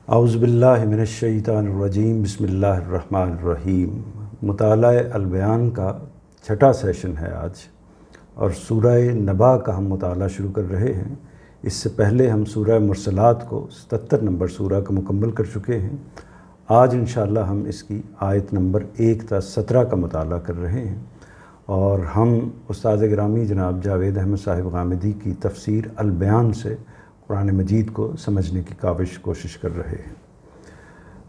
اعوذ باللہ من الشیطان الرجیم بسم اللہ الرحمن الرحیم۔ مطالعہ البیان کا چھٹا سیشن ہے آج، اور سورہ نبا کا ہم مطالعہ شروع کر رہے ہیں۔ اس سے پہلے ہم سورہ مرسلات کو 77 نمبر سورہ کا مکمل کر چکے ہیں۔ آج انشاءاللہ ہم اس کی آیت نمبر 1 تا 17 کا مطالعہ کر رہے ہیں، اور ہم استاد گرامی جناب جاوید احمد صاحب غامدی کی تفسیر البیان سے قرآن مجید کو سمجھنے کی کوشش کر رہے ہیں۔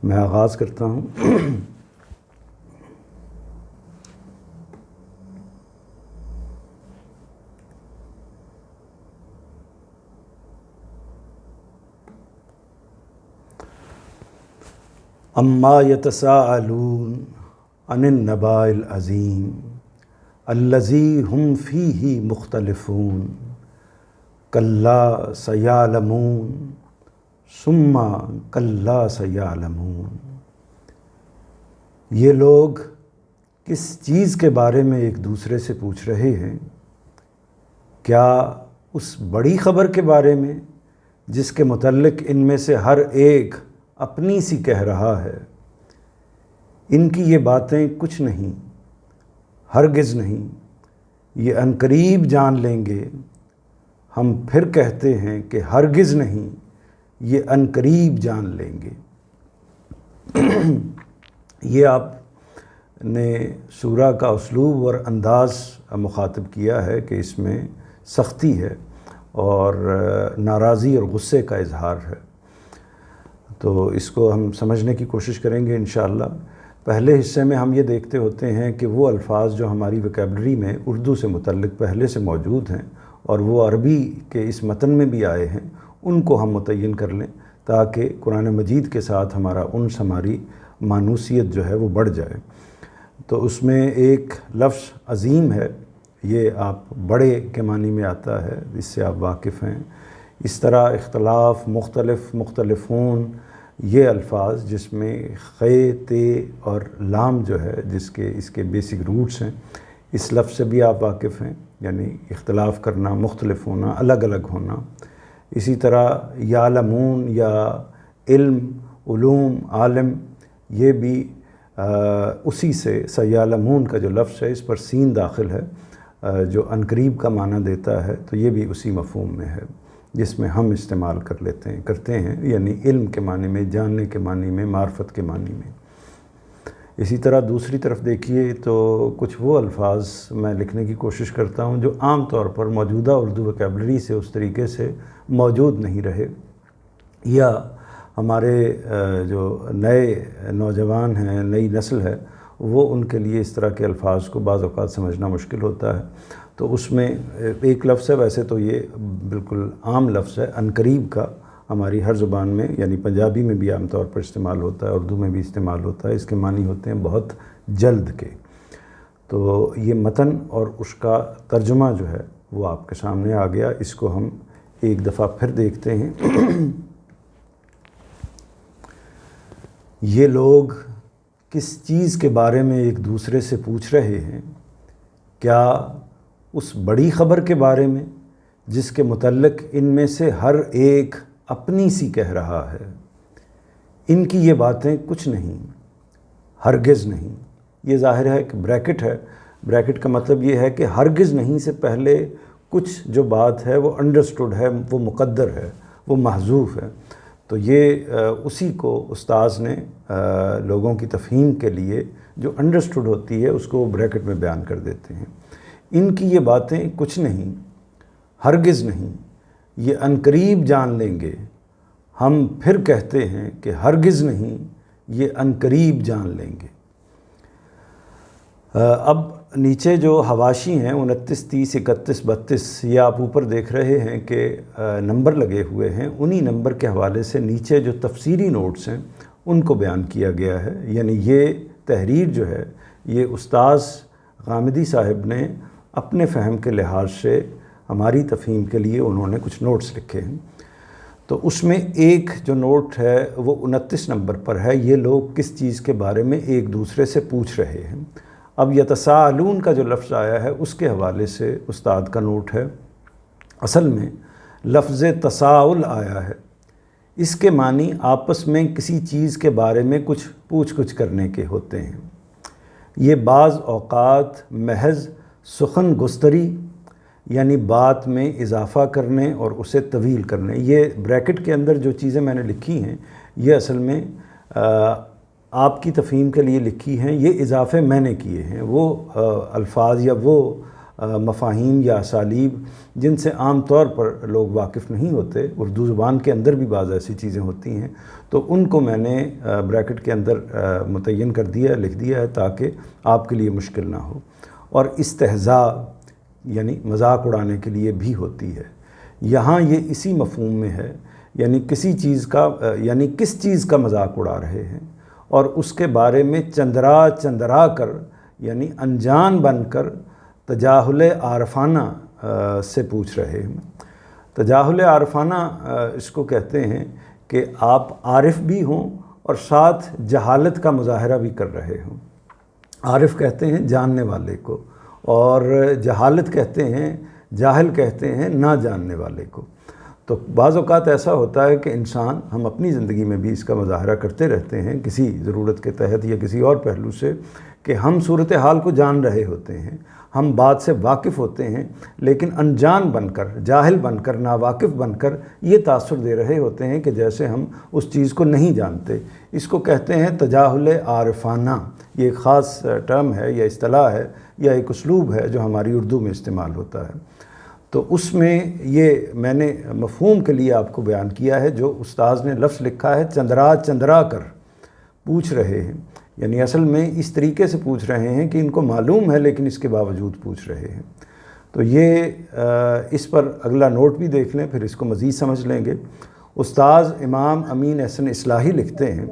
میں آغاز کرتا ہوں۔ اما یتساءلون عن النباء العظیم الذی ہم فیہ مختلفون کلا سیعلمون ثم کلا سیعلمون۔ یہ لوگ کس چیز کے بارے میں ایک دوسرے سے پوچھ رہے ہیں؟ کیا اس بڑی خبر کے بارے میں جس کے متعلق ان میں سے ہر ایک اپنی سی کہہ رہا ہے؟ ان کی یہ باتیں کچھ نہیں، ہرگز نہیں، یہ عنقریب جان لیں گے۔ ہم پھر کہتے ہیں کہ ہرگز نہیں، یہ عنقریب جان لیں گے۔ یہ آپ نے سورہ کا اسلوب اور انداز مخاطب کیا ہے کہ اس میں سختی ہے اور ناراضی اور غصے کا اظہار ہے، تو اس کو ہم سمجھنے کی کوشش کریں گے انشاءاللہ۔ پہلے حصے میں ہم یہ دیکھتے ہوتے ہیں کہ وہ الفاظ جو ہماری ویکیبلری میں اردو سے متعلق پہلے سے موجود ہیں اور وہ عربی کے اس متن میں بھی آئے ہیں، ان کو ہم متعین کر لیں تاکہ قرآن مجید کے ساتھ ہمارا انس، ہماری مانوسیت جو ہے وہ بڑھ جائے۔ تو اس میں ایک لفظ عظیم ہے، یہ آپ بڑے کے معنی میں آتا ہے، اس سے آپ واقف ہیں۔ اس طرح اختلاف، مختلف، مختلفون، یہ الفاظ جس میں خے، تے اور لام جو ہے اس کے بیسک روٹس ہیں، اس لفظ سے بھی آپ واقف ہیں، یعنی اختلاف کرنا، مختلف ہونا، الگ الگ ہونا۔ اسی طرح یعلمون یا علم، علوم، عالم، یہ بھی اسی سے سیعلمون کا جو لفظ ہے اس پر سین داخل ہے جو عنقریب کا معنی دیتا ہے، تو یہ بھی اسی مفہوم میں ہے جس میں ہم استعمال کرتے ہیں، یعنی علم کے معنی میں، جاننے کے معنی میں، معرفت کے معنی میں۔ اسی طرح دوسری طرف دیکھیے تو کچھ وہ الفاظ میں لکھنے کی کوشش کرتا ہوں جو عام طور پر موجودہ اردو ویکیبلری سے اس طریقے سے موجود نہیں رہے، یا ہمارے جو نئے نوجوان ہیں، نئی نسل ہے، وہ ان کے لیے اس طرح کے الفاظ کو بعض اوقات سمجھنا مشکل ہوتا ہے۔ تو اس میں ایک لفظ ہے، ویسے تو یہ بالکل عام لفظ ہے، عنقریب کا، ہماری ہر زبان میں، یعنی پنجابی میں بھی عام طور پر استعمال ہوتا ہے، اردو میں بھی استعمال ہوتا ہے۔ اس کے معنی ہوتے ہیں بہت جلد کے۔ تو یہ متن اور اس کا ترجمہ جو ہے وہ آپ کے سامنے آ گیا، اس کو ہم ایک دفعہ پھر دیکھتے ہیں۔ یہ لوگ کس چیز کے بارے میں ایک دوسرے سے پوچھ رہے ہیں؟ کیا اس بڑی خبر کے بارے میں جس کے متعلق ان میں سے ہر ایک اپنی سی کہہ رہا ہے؟ ان کی یہ باتیں کچھ نہیں، ہرگز نہیں۔ یہ ظاہر ہے کہ بریکٹ ہے، بریکٹ کا مطلب یہ ہے کہ ہرگز نہیں سے پہلے کچھ جو بات ہے وہ انڈرسٹوڈ ہے، وہ مقدر ہے، وہ محذوف ہے۔ تو یہ اسی کو استاذ نے لوگوں کی تفہیم کے لیے جو انڈرسٹوڈ ہوتی ہے اس کو وہ بریکٹ میں بیان کر دیتے ہیں۔ ان کی یہ باتیں کچھ نہیں، ہرگز نہیں، یہ عنقریب جان لیں گے۔ ہم پھر کہتے ہیں کہ ہرگز نہیں، یہ عنقریب جان لیں گے۔ اب نیچے جو حواشی ہیں 29، 30، 31، 32، یہ آپ اوپر دیکھ رہے ہیں کہ نمبر لگے ہوئے ہیں، انہی نمبر کے حوالے سے نیچے جو تفسیری نوٹس ہیں ان کو بیان کیا گیا ہے۔ یعنی یہ تحریر جو ہے یہ استاذ غامدی صاحب نے اپنے فہم کے لحاظ سے ہماری تفہیم کے لیے انہوں نے کچھ نوٹس لکھے ہیں۔ تو اس میں ایک جو نوٹ ہے وہ 29 نمبر پر ہے، یہ لوگ کس چیز کے بارے میں ایک دوسرے سے پوچھ رہے ہیں۔ اب یتساءلون کا جو لفظ آیا ہے اس کے حوالے سے استاد کا نوٹ ہے۔ اصل میں لفظ تساؤل آیا ہے، اس کے معنی آپس میں کسی چیز کے بارے میں کچھ پوچھ گچھ کرنے کے ہوتے ہیں۔ یہ بعض اوقات محض سخن گستری یعنی بات میں اضافہ کرنے اور اسے طویل کرنے، یہ بریکٹ کے اندر جو چیزیں میں نے لکھی ہیں یہ اصل میں آپ کی تفہیم کے لیے لکھی ہیں، یہ اضافے میں نے کیے ہیں۔ وہ الفاظ یا وہ مفاہیم یا اسالیب جن سے عام طور پر لوگ واقف نہیں ہوتے، اردو زبان کے اندر بھی بعض ایسی چیزیں ہوتی ہیں، تو ان کو میں نے بریکٹ کے اندر متعین کر دیا ہے، لکھ دیا ہے تاکہ آپ کے لیے مشکل نہ ہو۔ اور استہزاء یعنی مذاق اڑانے کے لیے بھی ہوتی ہے، یہاں یہ اسی مفہوم میں ہے، یعنی کسی چیز کا یعنی کس چیز کا مذاق اڑا رہے ہیں اور اس کے بارے میں چندرا کر یعنی انجان بن کر تجاہل عارفانہ سے پوچھ رہے ہیں۔ تجاہل عارفانہ اس کو کہتے ہیں کہ آپ عارف بھی ہوں اور ساتھ جہالت کا مظاہرہ بھی کر رہے ہوں۔ عارف کہتے ہیں جاننے والے کو، اور جہالت کہتے ہیں، جاہل کہتے ہیں نہ جاننے والے کو۔ تو بعض اوقات ایسا ہوتا ہے کہ انسان، ہم اپنی زندگی میں بھی اس کا مظاہرہ کرتے رہتے ہیں کسی ضرورت کے تحت یا کسی اور پہلو سے، کہ ہم صورتحال کو جان رہے ہوتے ہیں، ہم بات سے واقف ہوتے ہیں، لیکن انجان بن کر، جاہل بن کر، ناواقف بن کر یہ تاثر دے رہے ہوتے ہیں کہ جیسے ہم اس چیز کو نہیں جانتے۔ اس کو کہتے ہیں تجاہل عارفانہ۔ یہ ایک خاص ٹرم ہے یا اصطلاح ہے یا ایک اسلوب ہے جو ہماری اردو میں استعمال ہوتا ہے۔ تو اس میں یہ میں نے مفہوم کے لیے آپ کو بیان کیا ہے، جو استاذ نے لفظ لکھا ہے چندرا کر پوچھ رہے ہیں، یعنی اصل میں اس طریقے سے پوچھ رہے ہیں کہ ان کو معلوم ہے لیکن اس کے باوجود پوچھ رہے ہیں۔ تو یہ اس پر اگلا نوٹ بھی دیکھ لیں، پھر اس کو مزید سمجھ لیں گے۔ استاذ امام امین احسن اصلاحی لکھتے ہیں،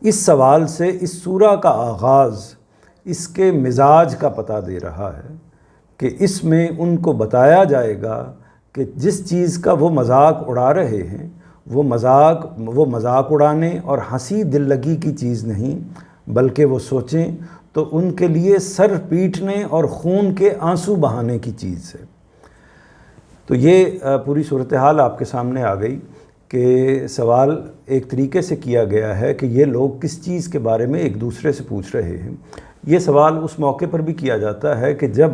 اس سوال سے اس سورہ کا آغاز اس کے مزاج کا پتہ دے رہا ہے کہ اس میں ان کو بتایا جائے گا کہ جس چیز کا وہ مذاق اڑا رہے ہیں وہ مذاق اڑانے اور ہنسی دل لگی کی چیز نہیں، بلکہ وہ سوچیں تو ان کے لیے سر پیٹنے اور خون کے آنسو بہانے کی چیز ہے۔ تو یہ پوری صورتحال آپ کے سامنے آ گئی کہ سوال ایک طریقے سے کیا گیا ہے کہ یہ لوگ کس چیز کے بارے میں ایک دوسرے سے پوچھ رہے ہیں۔ یہ سوال اس موقع پر بھی کیا جاتا ہے کہ جب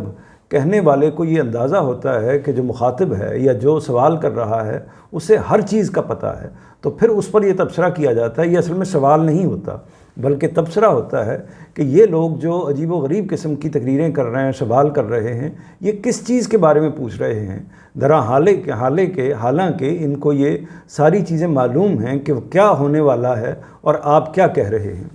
کہنے والے کو یہ اندازہ ہوتا ہے کہ جو مخاطب ہے یا جو سوال کر رہا ہے اسے ہر چیز کا پتہ ہے، تو پھر اس پر یہ تبصرہ کیا جاتا ہے۔ یہ اصل میں سوال نہیں ہوتا بلکہ تبصرہ ہوتا ہے کہ یہ لوگ جو عجیب و غریب قسم کی تقریریں کر رہے ہیں، سوال کر رہے ہیں، یہ کس چیز کے بارے میں پوچھ رہے ہیں، حالانکہ ان کو یہ ساری چیزیں معلوم ہیں کہ کیا ہونے والا ہے اور آپ کیا کہہ رہے ہیں۔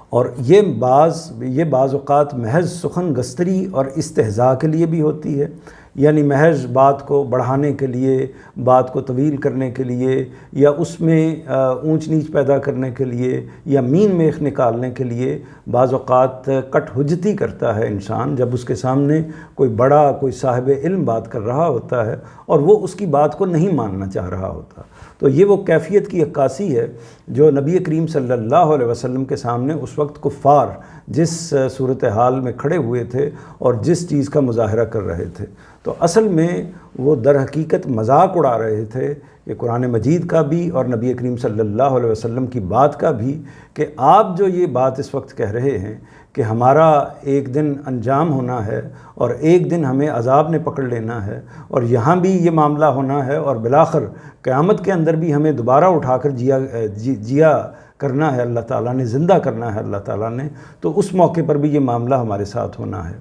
اور یہ بعض اوقات محض سخن گستری اور استہزاء کے لیے بھی ہوتی ہے، یعنی محض بات کو بڑھانے کے لیے، بات کو طویل کرنے کے لیے، یا اس میں اونچ نیچ پیدا کرنے کے لیے، یا مین میخ نکالنے کے لیے بعض اوقات کٹ حجتی کرتا ہے انسان جب اس کے سامنے کوئی بڑا، کوئی صاحب علم بات کر رہا ہوتا ہے اور وہ اس کی بات کو نہیں ماننا چاہ رہا ہوتا۔ تو یہ وہ کیفیت کی عکاسی ہے جو نبی کریم صلی اللہ علیہ وسلم کے سامنے اس وقت کفار جس صورتحال میں کھڑے ہوئے تھے اور جس چیز کا مظاہرہ کر رہے تھے، تو اصل میں وہ در حقیقت مذاق اڑا رہے تھے کہ قرآن مجید کا بھی اور نبی کریم صلی اللہ علیہ وسلم کی بات کا بھی، کہ آپ جو یہ بات اس وقت کہہ رہے ہیں کہ ہمارا ایک دن انجام ہونا ہے اور ایک دن ہمیں عذاب نے پکڑ لینا ہے اور یہاں بھی یہ معاملہ ہونا ہے اور بالآخر قیامت کے اندر بھی ہمیں دوبارہ اٹھا کر جیا کرنا ہے، اللہ تعالیٰ نے زندہ کرنا ہے اللہ تعالیٰ نے، تو اس موقع پر بھی یہ معاملہ ہمارے ساتھ ہونا ہے۔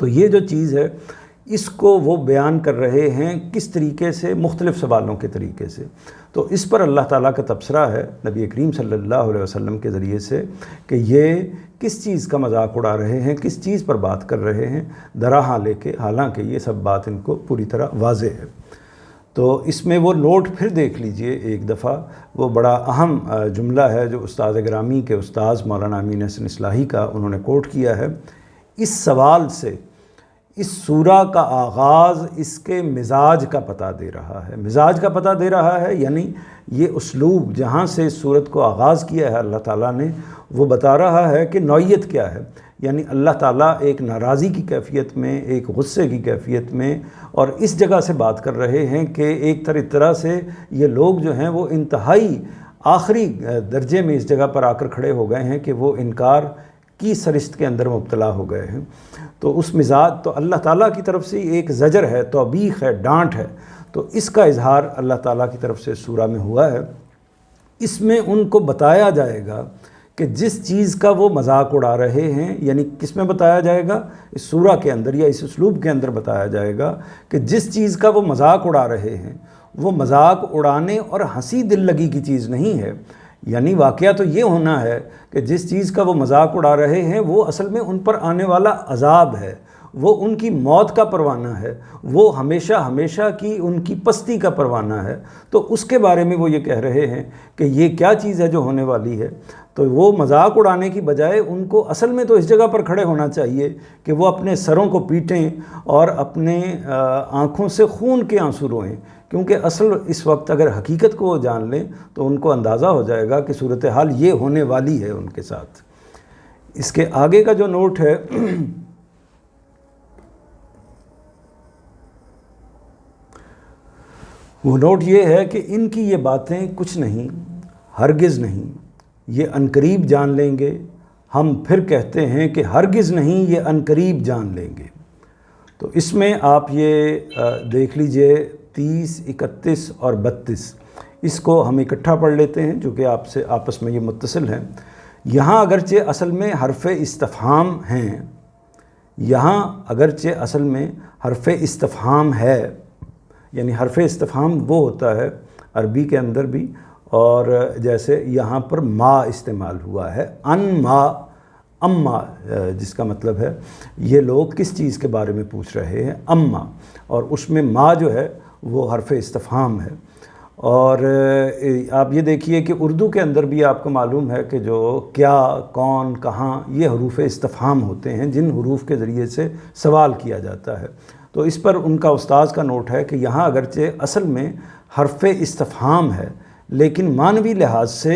تو یہ جو چیز ہے اس کو وہ بیان کر رہے ہیں کس طریقے سے، مختلف سوالوں کے طریقے سے۔ تو اس پر اللہ تعالیٰ کا تبصرہ ہے نبی کریم صلی اللہ علیہ وسلم کے ذریعے سے کہ یہ کس چیز کا مذاق اڑا رہے ہیں، کس چیز پر بات کر رہے ہیں، حالانکہ یہ سب بات ان کو پوری طرح واضح ہے۔ تو اس میں وہ نوٹ پھر دیکھ لیجئے ایک دفعہ، وہ بڑا اہم جملہ ہے جو استاد گرامی کے استاذ مولانا امین احسن اصلاحی کا انہوں نے کوٹ کیا ہے۔ اس سوال سے اس سورہ کا آغاز اس کے مزاج کا پتہ دے رہا ہے۔ مزاج کا پتہ دے رہا ہے یعنی یہ اسلوب جہاں سے اس سورت کو آغاز کیا ہے اللہ تعالیٰ نے، وہ بتا رہا ہے کہ نوعیت کیا ہے، یعنی اللہ تعالیٰ ایک ناراضی کی کیفیت میں، ایک غصے کی کیفیت میں، اور اس جگہ سے بات کر رہے ہیں کہ ایک طرح سے یہ لوگ جو ہیں وہ انتہائی آخری درجے میں اس جگہ پر آ کر کھڑے ہو گئے ہیں کہ وہ انکار کی سرشت کے اندر مبتلا ہو گئے ہیں۔ تو اس مزاج تو اللہ تعالیٰ کی طرف سے ایک زجر ہے، توبیخ ہے، ڈانٹ ہے، تو اس کا اظہار اللہ تعالیٰ کی طرف سے سورہ میں ہوا ہے۔ اس میں ان کو بتایا جائے گا کہ جس چیز کا وہ مذاق اڑا رہے ہیں، یعنی کس میں بتایا جائے گا؟ اس سورہ کے اندر یا اس اسلوب کے اندر بتایا جائے گا کہ جس چیز کا وہ مذاق اڑا رہے ہیں وہ مذاق اڑانے اور ہنسی دل لگی کی چیز نہیں ہے۔ یعنی واقعہ تو یہ ہونا ہے کہ جس چیز کا وہ مذاق اڑا رہے ہیں وہ اصل میں ان پر آنے والا عذاب ہے، وہ ان کی موت کا پروانہ ہے، وہ ہمیشہ ہمیشہ کی ان کی پستی کا پروانہ ہے۔ تو اس کے بارے میں وہ یہ کہہ رہے ہیں کہ یہ کیا چیز ہے جو ہونے والی ہے۔ تو وہ مذاق اڑانے کی بجائے ان کو اصل میں تو اس جگہ پر کھڑے ہونا چاہیے کہ وہ اپنے سروں کو پیٹیں اور اپنے آنکھوں سے خون کے آنسو روئیں، کیونکہ اصل اس وقت اگر حقیقت کو وہ جان لیں تو ان کو اندازہ ہو جائے گا کہ صورتحال یہ ہونے والی ہے ان کے ساتھ۔ اس کے آگے کا جو نوٹ ہے وہ نوٹ یہ ہے کہ ان کی یہ باتیں کچھ نہیں، ہرگز نہیں، یہ عنقریب جان لیں گے۔ ہم پھر کہتے ہیں کہ ہرگز نہیں، یہ عنقریب جان لیں گے۔ تو اس میں آپ یہ دیکھ لیجئے 30، 31 اور 32، اس کو ہم اکٹھا پڑھ لیتے ہیں جو کہ آپ سے آپس میں یہ متصل ہیں۔ یہاں اگرچہ اصل میں حرف استفہام ہیں، یہاں اگرچہ اصل میں حرف استفہام ہے، یعنی حرف استفہام وہ ہوتا ہے عربی کے اندر بھی، اور جیسے یہاں پر ما استعمال ہوا ہے، ان ما، اما، جس کا مطلب ہے یہ لوگ کس چیز کے بارے میں پوچھ رہے ہیں، اما، اور اس میں ما جو ہے وہ حرف استفہام ہے۔ اور آپ یہ دیکھیے کہ اردو کے اندر بھی آپ کو معلوم ہے کہ جو کیا، کون، کہاں، یہ حروف استفہام ہوتے ہیں جن حروف کے ذریعے سے سوال کیا جاتا ہے۔ تو اس پر ان کا استاذ کا نوٹ ہے کہ یہاں اگرچہ اصل میں حرف استفہام ہے، لیکن معنوی لحاظ سے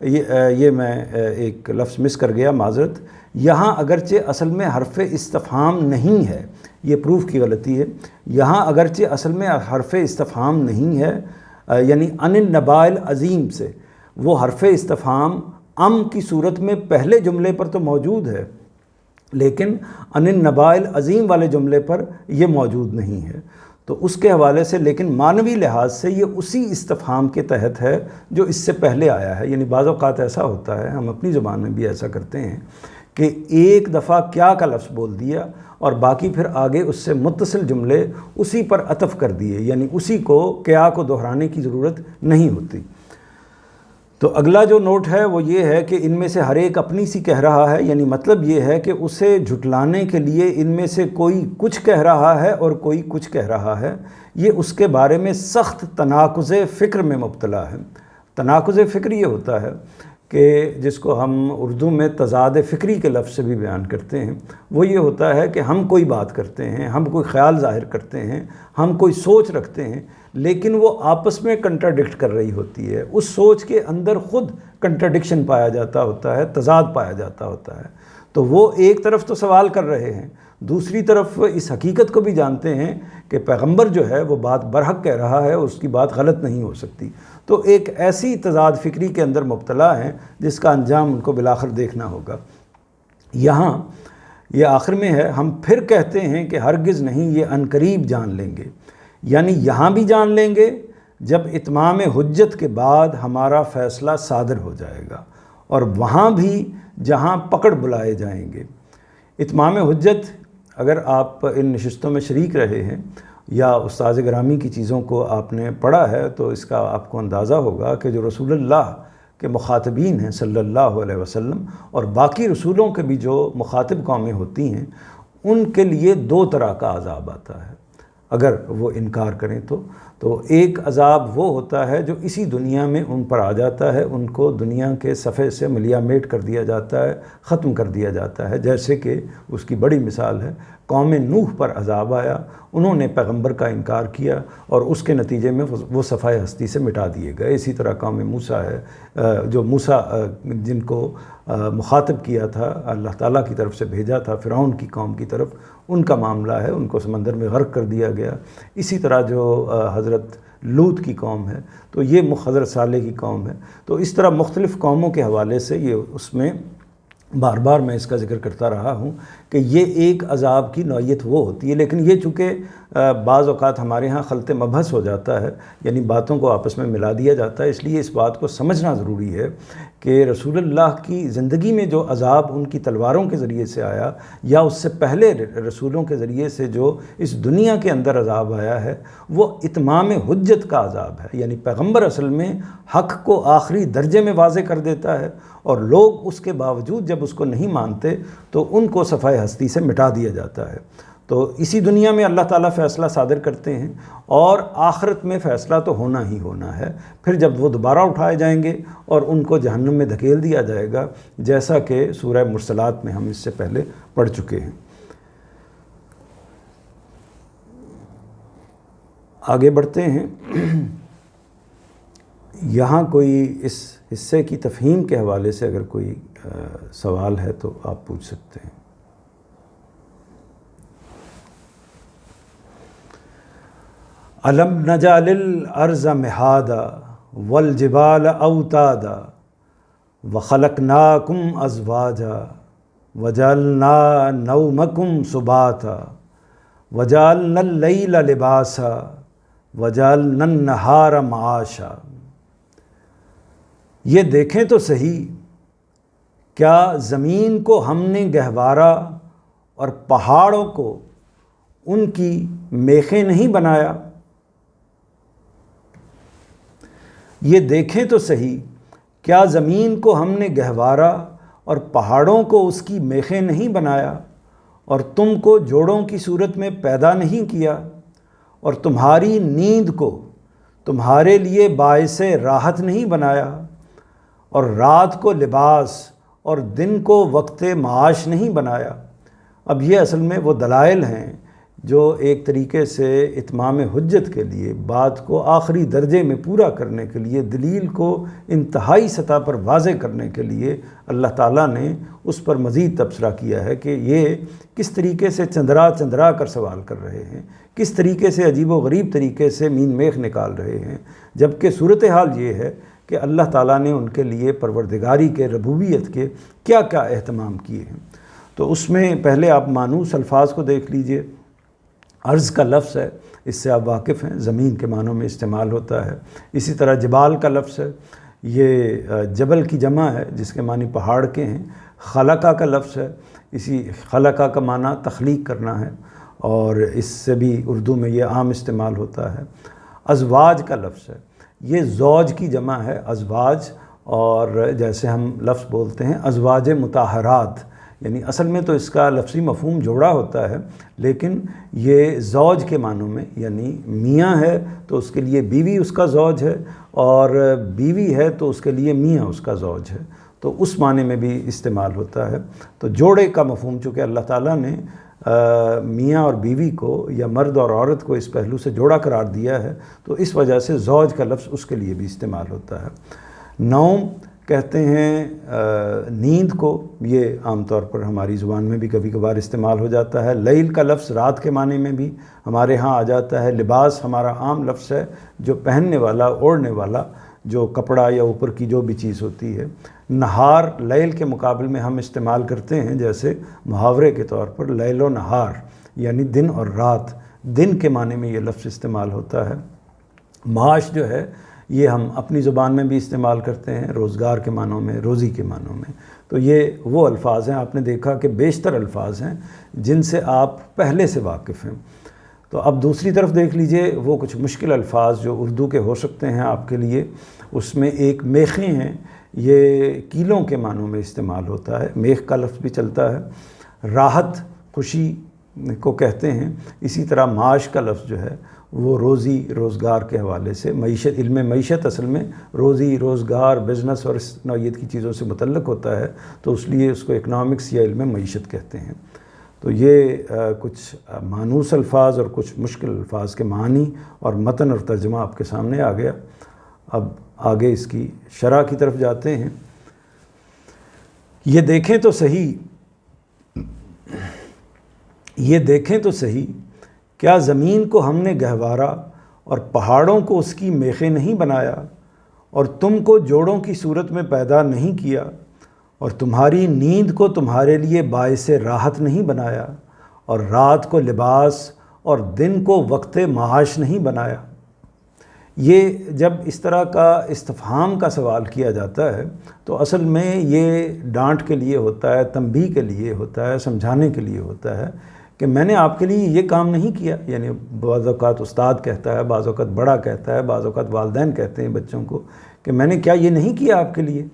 یہ میں ایک لفظ مس کر گیا، معذرت، یہاں اگرچہ اصل میں حرف استفہام نہیں ہے، یہ پروف کی غلطی ہے، یہاں اگرچہ اصل میں حرف استفہام نہیں ہے، یعنی ان النباء العظیم سے وہ حرف استفہام ام کی صورت میں پہلے جملے پر تو موجود ہے، لیکن ان النباء العظیم والے جملے پر یہ موجود نہیں ہے۔ تو اس کے حوالے سے لیکن معنوی لحاظ سے یہ اسی استفہام کے تحت ہے جو اس سے پہلے آیا ہے۔ یعنی بعض اوقات ایسا ہوتا ہے، ہم اپنی زبان میں بھی ایسا کرتے ہیں کہ ایک دفعہ کیا کا لفظ بول دیا اور باقی پھر آگے اس سے متصل جملے اسی پر عطف کر دیے، یعنی اسی کو کیا کو دہرانے کی ضرورت نہیں ہوتی۔ تو اگلا جو نوٹ ہے وہ یہ ہے کہ ان میں سے ہر ایک اپنی سی کہہ رہا ہے، یعنی مطلب یہ ہے کہ اسے جھٹلانے کے لیے ان میں سے کوئی کچھ کہہ رہا ہے اور کوئی کچھ کہہ رہا ہے۔ یہ اس کے بارے میں سخت تناقض فکر میں مبتلا ہے۔ تناقض فکر یہ ہوتا ہے کہ جس کو ہم اردو میں تضاد فکری کے لفظ سے بھی بیان کرتے ہیں، وہ یہ ہوتا ہے کہ ہم کوئی بات کرتے ہیں، ہم کوئی خیال ظاہر کرتے ہیں، ہم کوئی سوچ رکھتے ہیں، لیکن وہ آپس میں کنٹراڈکٹ کر رہی ہوتی ہے، اس سوچ کے اندر خود کنٹراڈکشن پایا جاتا ہوتا ہے، تضاد پایا جاتا ہوتا ہے۔ تو وہ ایک طرف تو سوال کر رہے ہیں، دوسری طرف اس حقیقت کو بھی جانتے ہیں کہ پیغمبر جو ہے وہ بات برحق کہہ رہا ہے، اس کی بات غلط نہیں ہو سکتی۔ تو ایک ایسی تضاد فکری کے اندر مبتلا ہیں جس کا انجام ان کو بالآخر دیکھنا ہوگا۔ یہاں یہ آخر میں ہے، ہم پھر کہتے ہیں کہ ہرگز نہیں، یہ عنقریب جان لیں گے، یعنی یہاں بھی جان لیں گے جب اتمام حجت کے بعد ہمارا فیصلہ صادر ہو جائے گا، اور وہاں بھی جہاں پکڑ بلائے جائیں گے۔ اتمام حجت اگر آپ ان نشستوں میں شریک رہے ہیں یا استاذ گرامی کی چیزوں کو آپ نے پڑھا ہے تو اس کا آپ کو اندازہ ہوگا کہ جو رسول اللہ کے مخاطبین ہیں صلی اللہ علیہ وسلم اور باقی رسولوں کے بھی جو مخاطب قومیں ہوتی ہیں، ان کے لیے دو طرح کا عذاب آتا ہے اگر وہ انکار کریں تو ایک عذاب وہ ہوتا ہے جو اسی دنیا میں ان پر آ جاتا ہے، ان کو دنیا کے صفحے سے ملیا میٹ کر دیا جاتا ہے، ختم کر دیا جاتا ہے، جیسے کہ اس کی بڑی مثال ہے قوم نوح پر عذاب آیا، انہوں نے پیغمبر کا انکار کیا اور اس کے نتیجے میں وہ صفحہ ہستی سے مٹا دیے گئے۔ اسی طرح قوم موسیٰ ہے، جو موسیٰ جن کو مخاطب کیا تھا، اللہ تعالیٰ کی طرف سے بھیجا تھا فرعون کی قوم کی طرف، ان کا معاملہ ہے، ان کو سمندر میں غرق کر دیا گیا۔ اسی طرح جو حضرت لوط کی قوم ہے تو یہ حضرت صالح کی قوم ہے، تو اس طرح مختلف قوموں کے حوالے سے یہ اس میں بار بار میں اس کا ذکر کرتا رہا ہوں کہ یہ ایک عذاب کی نوعیت وہ ہوتی ہے، لیکن یہ چونکہ بعض اوقات ہمارے ہاں خلط مبحث ہو جاتا ہے، یعنی باتوں کو آپس میں ملا دیا جاتا ہے، اس لیے اس بات کو سمجھنا ضروری ہے کہ رسول اللہ کی زندگی میں جو عذاب ان کی تلواروں کے ذریعے سے آیا یا اس سے پہلے رسولوں کے ذریعے سے جو اس دنیا کے اندر عذاب آیا ہے وہ اتمام حجت کا عذاب ہے، یعنی پیغمبر اصل میں حق کو آخری درجے میں واضح کر دیتا ہے اور لوگ اس کے باوجود جب اس کو نہیں مانتے تو ان کو صفحہ ہستی سے مٹا دیا جاتا ہے۔ تو اسی دنیا میں اللہ تعالیٰ فیصلہ صادر کرتے ہیں اور آخرت میں فیصلہ تو ہونا ہی ہونا ہے، پھر جب وہ دوبارہ اٹھائے جائیں گے اور ان کو جہنم میں دھکیل دیا جائے گا، جیسا کہ سورہ مرسلات میں ہم اس سے پہلے پڑھ چکے ہیں۔ آگے بڑھتے ہیں، یہاں کوئی اس حصے کی تفہیم کے حوالے سے اگر کوئی سوال ہے تو آپ پوچھ سکتے ہیں۔ أَلَمْ نَجْعَلِ الْأَرْضَ مِهَادًا وَالْجِبَالَ أَوْتَادًا وَخَلَقْنَاكُمْ أَزْوَاجًا وَجَعَلْنَا نَوْمَكُمْ سُبَاتًا وَجَعَلْنَا اللَّيْلَ لِبَاسًا وَجَعَلْنَا النَّهَارَ مَعَاشًا۔ یہ دیکھیں تو صحیح، کیا زمین کو ہم نے گہوارہ اور پہاڑوں کو ان کی میخیں نہیں بنایا؟ یہ دیکھیں تو صحیح، کیا زمین کو ہم نے گہوارہ اور پہاڑوں کو اس کی میخیں نہیں بنایا، اور تم کو جوڑوں کی صورت میں پیدا نہیں کیا، اور تمہاری نیند کو تمہارے لیے باعث راحت نہیں بنایا، اور رات کو لباس اور دن کو وقت معاش نہیں بنایا۔ اب یہ اصل میں وہ دلائل ہیں جو ایک طریقے سے اتمام حجت کے لیے، بات کو آخری درجے میں پورا کرنے کے لیے، دلیل کو انتہائی سطح پر واضح کرنے کے لیے اللہ تعالیٰ نے اس پر مزید تبصرہ کیا ہے کہ یہ کس طریقے سے چندرا کر سوال کر رہے ہیں، کس طریقے سے عجیب و غریب طریقے سے مین میخ نکال رہے ہیں، جبکہ صورتحال یہ ہے کہ اللہ تعالیٰ نے ان کے لیے پروردگاری کے، ربوبیت کے کیا کیا اہتمام کیے ہیں۔ تو اس میں پہلے آپ مانوس الفاظ کو دیکھ لیجئے۔ ارض کا لفظ ہے، اس سے آپ واقف ہیں، زمین کے معنوں میں استعمال ہوتا ہے۔ اسی طرح جبال کا لفظ ہے، یہ جبل کی جمع ہے جس کے معنی پہاڑ کے ہیں۔ خلقہ کا لفظ ہے، اسی خلقہ کا معنی تخلیق کرنا ہے، اور اس سے بھی اردو میں یہ عام استعمال ہوتا ہے۔ ازواج کا لفظ ہے، یہ زوج کی جمع ہے، ازواج، اور جیسے ہم لفظ بولتے ہیں ازواج مطہرات، یعنی اصل میں تو اس کا لفظی مفہوم جوڑا ہوتا ہے، لیکن یہ زوج کے معنوں میں، یعنی میاں ہے تو اس کے لیے بیوی اس کا زوج ہے، اور بیوی ہے تو اس کے لیے میاں اس کا زوج ہے، تو اس معنی میں بھی استعمال ہوتا ہے۔ تو جوڑے کا مفہوم چونکہ اللہ تعالیٰ نے میاں اور بیوی کو یا مرد اور عورت کو اس پہلو سے جوڑا قرار دیا ہے، تو اس وجہ سے زوج کا لفظ اس کے لیے بھی استعمال ہوتا ہے۔ نوم کہتے ہیں نیند کو، یہ عام طور پر ہماری زبان میں بھی کبھی کبھار استعمال ہو جاتا ہے۔ لیل کا لفظ رات کے معنی میں بھی ہمارے ہاں آ جاتا ہے۔ لباس ہمارا عام لفظ ہے، جو پہننے والا، اوڑھنے والا، جو کپڑا یا اوپر کی جو بھی چیز ہوتی ہے۔ نہار لیل کے مقابل میں ہم استعمال کرتے ہیں، جیسے محاورے کے طور پر لیل و نہار، یعنی دن اور رات، دن کے معنی میں یہ لفظ استعمال ہوتا ہے۔ معاش جو ہے یہ ہم اپنی زبان میں بھی استعمال کرتے ہیں، روزگار کے معنوں میں، روزی کے معنوں میں۔ تو یہ وہ الفاظ ہیں، آپ نے دیکھا کہ بیشتر الفاظ ہیں جن سے آپ پہلے سے واقف ہیں۔ تو اب دوسری طرف دیکھ لیجئے وہ کچھ مشکل الفاظ جو اردو کے ہو سکتے ہیں آپ کے لیے، اس میں ایک میخیں ہیں، یہ کیلوں کے معنوں میں استعمال ہوتا ہے، میخ کا لفظ بھی چلتا ہے۔ راحت خوشی کو کہتے ہیں۔ اسی طرح معاش کا لفظ جو ہے وہ روزی روزگار کے حوالے سے معیشت، علم معیشت اصل میں روزی روزگار، بزنس اور اس نوعیت کی چیزوں سے متعلق ہوتا ہے، تو اس لیے اس کو اکنامکس یا علم معیشت کہتے ہیں۔ تو یہ کچھ مانوس الفاظ اور کچھ مشکل الفاظ کے معنی اور متن اور ترجمہ آپ کے سامنے آ گیا۔ اب آگے اس کی شرح کی طرف جاتے ہیں۔ یہ دیکھیں تو صحیح کیا زمین کو ہم نے گہوارا اور پہاڑوں کو اس کی میخیں نہیں بنایا، اور تم کو جوڑوں کی صورت میں پیدا نہیں کیا، اور تمہاری نیند کو تمہارے لیے باعث راحت نہیں بنایا، اور رات کو لباس اور دن کو وقت معاش نہیں بنایا۔ یہ جب اس طرح کا استفہام کا سوال کیا جاتا ہے تو اصل میں یہ ڈانٹ کے لیے ہوتا ہے، تنبیہ کے لیے ہوتا ہے، سمجھانے کے لیے ہوتا ہے کہ میں نے آپ کے لیے یہ کام نہیں کیا۔ یعنی بعض اوقات استاد کہتا ہے، بعض اوقات بڑا کہتا ہے، بعض اوقات والدین کہتے ہیں بچوں کو کہ میں نے کیا یہ نہیں کیا آپ کے لیے۔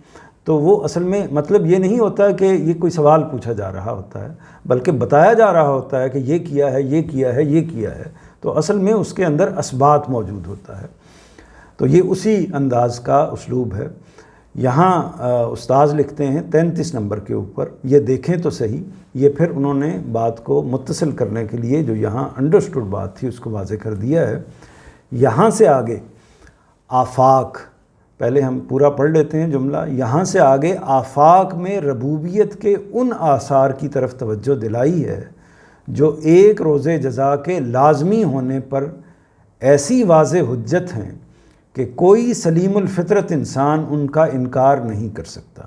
تو وہ اصل میں مطلب یہ نہیں ہوتا کہ یہ کوئی سوال پوچھا جا رہا ہوتا ہے، بلکہ بتایا جا رہا ہوتا ہے کہ یہ کیا ہے، یہ کیا ہے، یہ کیا ہے۔ تو اصل میں اس کے اندر اثبات موجود ہوتا ہے۔ تو یہ اسی انداز کا اسلوب ہے۔ یہاں استاذ لکھتے ہیں 33 نمبر کے اوپر، یہ دیکھیں تو صحیح۔ یہ پھر انہوں نے بات کو متصل کرنے کے لیے جو یہاں انڈرسٹوڈ بات تھی اس کو واضح کر دیا ہے۔ یہاں سے آگے آفاق، پہلے ہم پورا پڑھ لیتے ہیں جملہ۔ یہاں سے آگے آفاق میں ربوبیت کے ان آثار کی طرف توجہ دلائی ہے جو ایک روز جزا کے لازمی ہونے پر ایسی واضح حجت ہیں کہ کوئی سلیم الفطرت انسان ان کا انکار نہیں کر سکتا،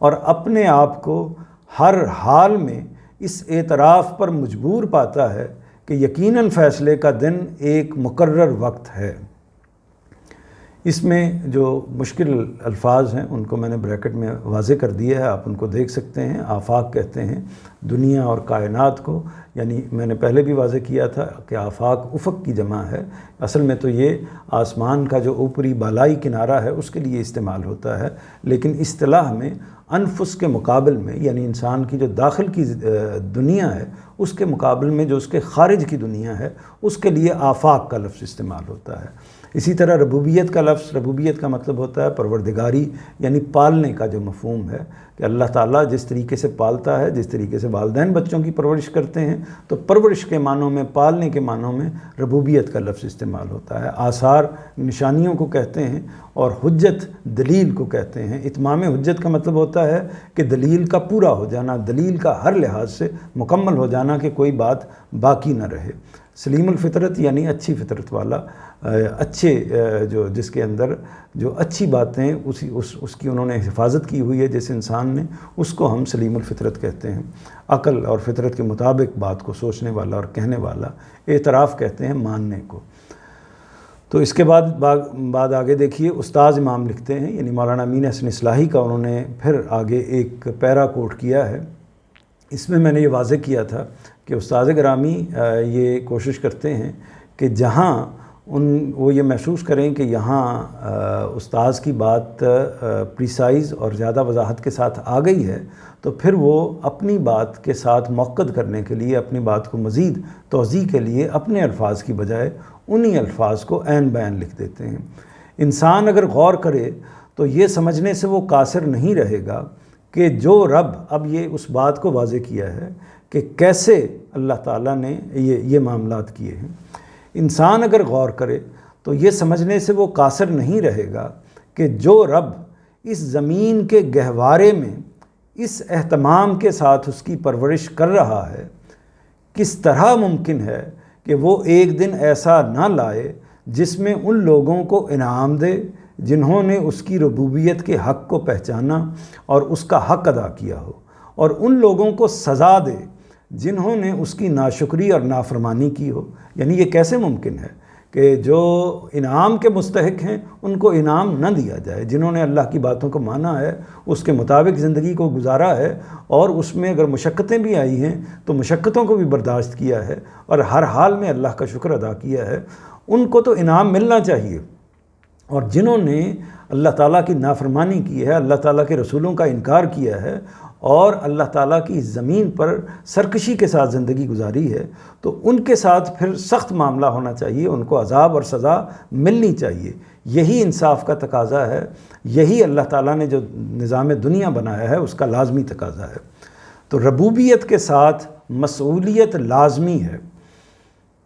اور اپنے آپ کو ہر حال میں اس اعتراف پر مجبور پاتا ہے کہ یقیناً فیصلے کا دن ایک مقرر وقت ہے۔ اس میں جو مشکل الفاظ ہیں ان کو میں نے بریکٹ میں واضح کر دیا ہے، آپ ان کو دیکھ سکتے ہیں۔ آفاق کہتے ہیں دنیا اور کائنات کو، یعنی میں نے پہلے بھی واضح کیا تھا کہ آفاق افق کی جمع ہے، اصل میں تو یہ آسمان کا جو اوپری بالائی کنارہ ہے اس کے لیے استعمال ہوتا ہے، لیکن اصطلاح میں انفس کے مقابل میں، یعنی انسان کی جو داخل کی دنیا ہے اس کے مقابل میں جو اس کے خارج کی دنیا ہے اس کے لیے آفاق کا لفظ استعمال ہوتا ہے۔ اسی طرح ربوبیت کا لفظ، ربوبیت کا مطلب ہوتا ہے پروردگاری، یعنی پالنے کا جو مفہوم ہے کہ اللہ تعالیٰ جس طریقے سے پالتا ہے، جس طریقے سے والدین بچوں کی پرورش کرتے ہیں، تو پرورش کے معنوں میں، پالنے کے معنوں میں ربوبیت کا لفظ استعمال ہوتا ہے۔ آثار نشانیوں کو کہتے ہیں، اور حجت دلیل کو کہتے ہیں۔ اتمام حجت کا مطلب ہوتا ہے کہ دلیل کا پورا ہو جانا، دلیل کا ہر لحاظ سے مکمل ہو جانا کہ کوئی بات باقی نہ رہے۔ سلیم الفطرت یعنی اچھی فطرت والا، اچھے جو جس کے اندر جو اچھی باتیں اس کی انہوں نے حفاظت کی ہوئی ہے جس انسان نے، اس کو ہم سلیم الفطرت کہتے ہیں۔ عقل اور فطرت کے مطابق بات کو سوچنے والا اور کہنے والا، اعتراف کہتے ہیں ماننے کو۔ تو اس کے بعد آگے دیکھیے استاذ امام لکھتے ہیں، یعنی مولانا امین احسن اصلاحی کا انہوں نے پھر آگے ایک پیرا کوٹ کیا ہے۔ اس میں نے یہ واضح کیا تھا کہ استاذ گرامی یہ کوشش کرتے ہیں کہ جہاں وہ یہ محسوس کریں کہ یہاں استاذ کی بات پریسائز اور زیادہ وضاحت کے ساتھ آ گئی ہے، تو پھر وہ اپنی بات کے ساتھ موقت کرنے کے لیے، اپنی بات کو مزید توضیح کے لیے اپنے الفاظ کی بجائے انہی الفاظ کو عین بیان لکھ دیتے ہیں۔ انسان اگر غور کرے تو یہ سمجھنے سے وہ قاصر نہیں رہے گا کہ جو رب، اب یہ اس بات کو واضح کیا ہے کہ کیسے اللہ تعالیٰ نے یہ معاملات کیے ہیں۔ انسان اگر غور کرے تو یہ سمجھنے سے وہ قاصر نہیں رہے گا کہ جو رب اس زمین کے گہوارے میں اس اہتمام کے ساتھ اس کی پرورش کر رہا ہے، کس طرح ممکن ہے کہ وہ ایک دن ایسا نہ لائے جس میں ان لوگوں کو انعام دے جنہوں نے اس کی ربوبیت کے حق کو پہچانا اور اس کا حق ادا کیا ہو، اور ان لوگوں کو سزا دے جنہوں نے اس کی ناشکری اور نافرمانی کی ہو۔ یعنی یہ کیسے ممکن ہے کہ جو انعام کے مستحق ہیں ان کو انعام نہ دیا جائے، جنہوں نے اللہ کی باتوں کو مانا ہے، اس کے مطابق زندگی کو گزارا ہے، اور اس میں اگر مشقتیں بھی آئی ہیں تو مشقتوں کو بھی برداشت کیا ہے اور ہر حال میں اللہ کا شکر ادا کیا ہے، ان کو تو انعام ملنا چاہیے۔ اور جنہوں نے اللہ تعالیٰ کی نافرمانی کی ہے، اللہ تعالیٰ کے رسولوں کا انکار کیا ہے اور اللہ تعالیٰ کی زمین پر سرکشی کے ساتھ زندگی گزاری ہے، تو ان کے ساتھ پھر سخت معاملہ ہونا چاہیے، ان کو عذاب اور سزا ملنی چاہیے۔ یہی انصاف کا تقاضا ہے، یہی اللہ تعالیٰ نے جو نظام دنیا بنایا ہے اس کا لازمی تقاضا ہے۔ تو ربوبیت کے ساتھ مسئولیت لازمی ہے۔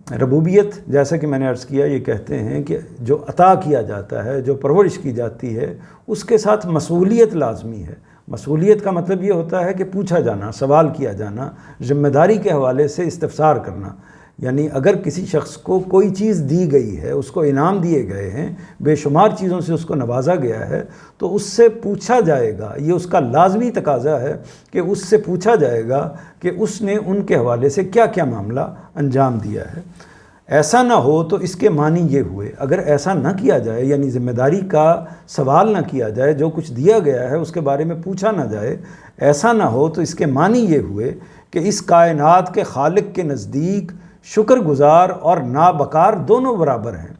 ربوبیت، جیسا کہ میں نے عرض کیا، یہ کہتے ہیں کہ جو عطا کیا جاتا ہے، جو پرورش کی جاتی ہے، اس کے ساتھ مسئولیت لازمی ہے۔ مسئولیت کا مطلب یہ ہوتا ہے کہ پوچھا جانا، سوال کیا جانا، ذمہ داری کے حوالے سے استفسار کرنا۔ یعنی اگر کسی شخص کو کوئی چیز دی گئی ہے، اس کو انعام دیے گئے ہیں، بے شمار چیزوں سے اس کو نوازا گیا ہے، تو اس سے پوچھا جائے گا، یہ اس کا لازمی تقاضا ہے کہ اس سے پوچھا جائے گا کہ اس نے ان کے حوالے سے کیا کیا معاملہ انجام دیا ہے۔ ایسا نہ ہو تو اس کے معنی یہ ہوئے، اگر ایسا نہ کیا جائے، یعنی ذمہ داری کا سوال نہ کیا جائے، جو کچھ دیا گیا ہے اس کے بارے میں پوچھا نہ جائے، ایسا نہ ہو تو اس کے معنی یہ ہوئے کہ اس کائنات کے خالق کے نزدیک شکر گزار اور نابکار دونوں برابر ہیں۔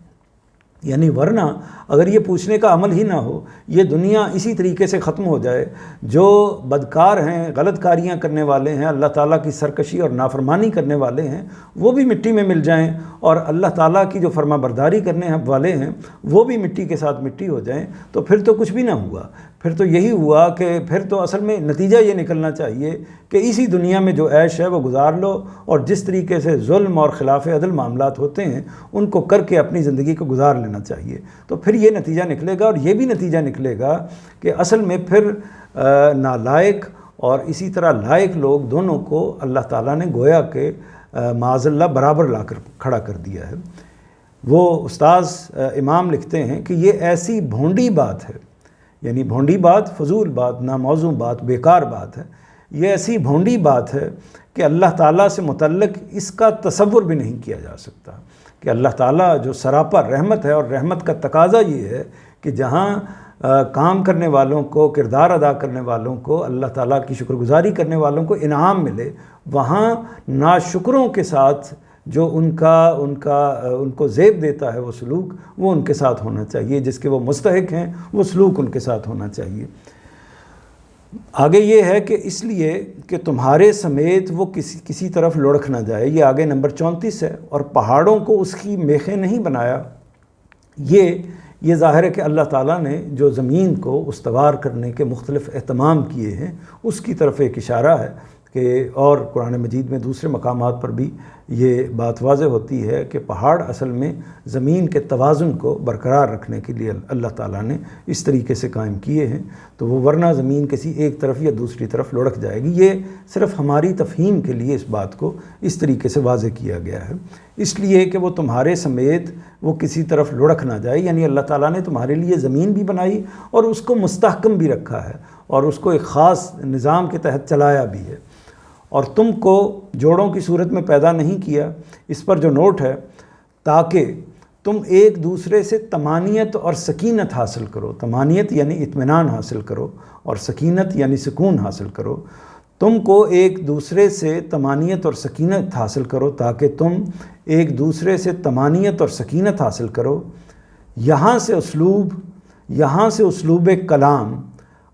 یعنی ورنہ اگر یہ پوچھنے کا عمل ہی نہ ہو، یہ دنیا اسی طریقے سے ختم ہو جائے، جو بدکار ہیں، غلط کاریاں کرنے والے ہیں، اللہ تعالیٰ کی سرکشی اور نافرمانی کرنے والے ہیں، وہ بھی مٹی میں مل جائیں، اور اللہ تعالیٰ کی جو فرما برداری کرنے والے ہیں وہ بھی مٹی کے ساتھ مٹی ہو جائیں، تو پھر تو کچھ بھی نہ ہوا۔ پھر تو یہی ہوا کہ پھر تو اصل میں نتیجہ یہ نکلنا چاہیے کہ اسی دنیا میں جو عیش ہے وہ گزار لو، اور جس طریقے سے ظلم اور خلاف عدل معاملات ہوتے ہیں ان کو کر کے اپنی زندگی کو گزار لینا چاہیے۔ تو پھر یہ نتیجہ نکلے گا، اور یہ بھی نتیجہ نکلے گا کہ اصل میں پھر نالائق اور اسی طرح لائق لوگ دونوں کو اللہ تعالیٰ نے گویا کہ معاذ اللہ برابر لا کر کھڑا کر دیا ہے۔ وہ استاذ امام لکھتے ہیں کہ یہ ایسی بھونڈی بات ہے، یعنی بھونڈی بات، فضول بات، ناموزوں بات، بیکار بات ہے، یہ ایسی بھونڈی بات ہے کہ اللہ تعالیٰ سے متعلق اس کا تصور بھی نہیں کیا جا سکتا، کہ اللہ تعالیٰ جو سراپا رحمت ہے، اور رحمت کا تقاضا یہ ہے کہ جہاں کام کرنے والوں کو، کردار ادا کرنے والوں کو، اللہ تعالیٰ کی شکر گزاری کرنے والوں کو انعام ملے، وہاں ناشکروں کے ساتھ جو ان کو زیب دیتا ہے وہ سلوک، وہ ان کے ساتھ ہونا چاہیے، جس کے وہ مستحق ہیں وہ سلوک ان کے ساتھ ہونا چاہیے۔ آگے یہ ہے کہ اس لیے کہ تمہارے سمیت وہ کسی طرف لڑک نہ جائے، یہ آگے نمبر 34 ہے، اور پہاڑوں کو اس کی میخیں نہیں بنایا۔ یہ ظاہر ہے کہ اللہ تعالیٰ نے جو زمین کو استوار کرنے کے مختلف اہتمام کیے ہیں اس کی طرف ایک اشارہ ہے کہ، اور قرآن مجید میں دوسرے مقامات پر بھی یہ بات واضح ہوتی ہے کہ پہاڑ اصل میں زمین کے توازن کو برقرار رکھنے کے لیے اللہ تعالیٰ نے اس طریقے سے قائم کیے ہیں، تو وہ ورنہ زمین کسی ایک طرف یا دوسری طرف لڑک جائے گی۔ یہ صرف ہماری تفہیم کے لیے اس بات کو اس طریقے سے واضح کیا گیا ہے، اس لیے کہ وہ تمہارے سمیت وہ کسی طرف لڑک نہ جائے، یعنی اللہ تعالیٰ نے تمہارے لیے زمین بھی بنائی اور اس کو مستحکم بھی رکھا ہے، اور اس کو ایک خاص نظام کے تحت چلایا بھی ہے، اور تم کو جوڑوں کی صورت میں پیدا نہیں کیا۔ اس پر جو نوٹ ہے، تاکہ تم ایک دوسرے سے طمانیت اور سکینت حاصل کرو۔ طمانیت یعنی اطمینان حاصل کرو، اور سکینت یعنی سکون حاصل کرو۔ تم کو ایک دوسرے سے طمانیت اور سکینت حاصل کرو، تاکہ تم ایک دوسرے سے طمانیت اور سکینت حاصل کرو۔ یہاں سے اسلوب کلام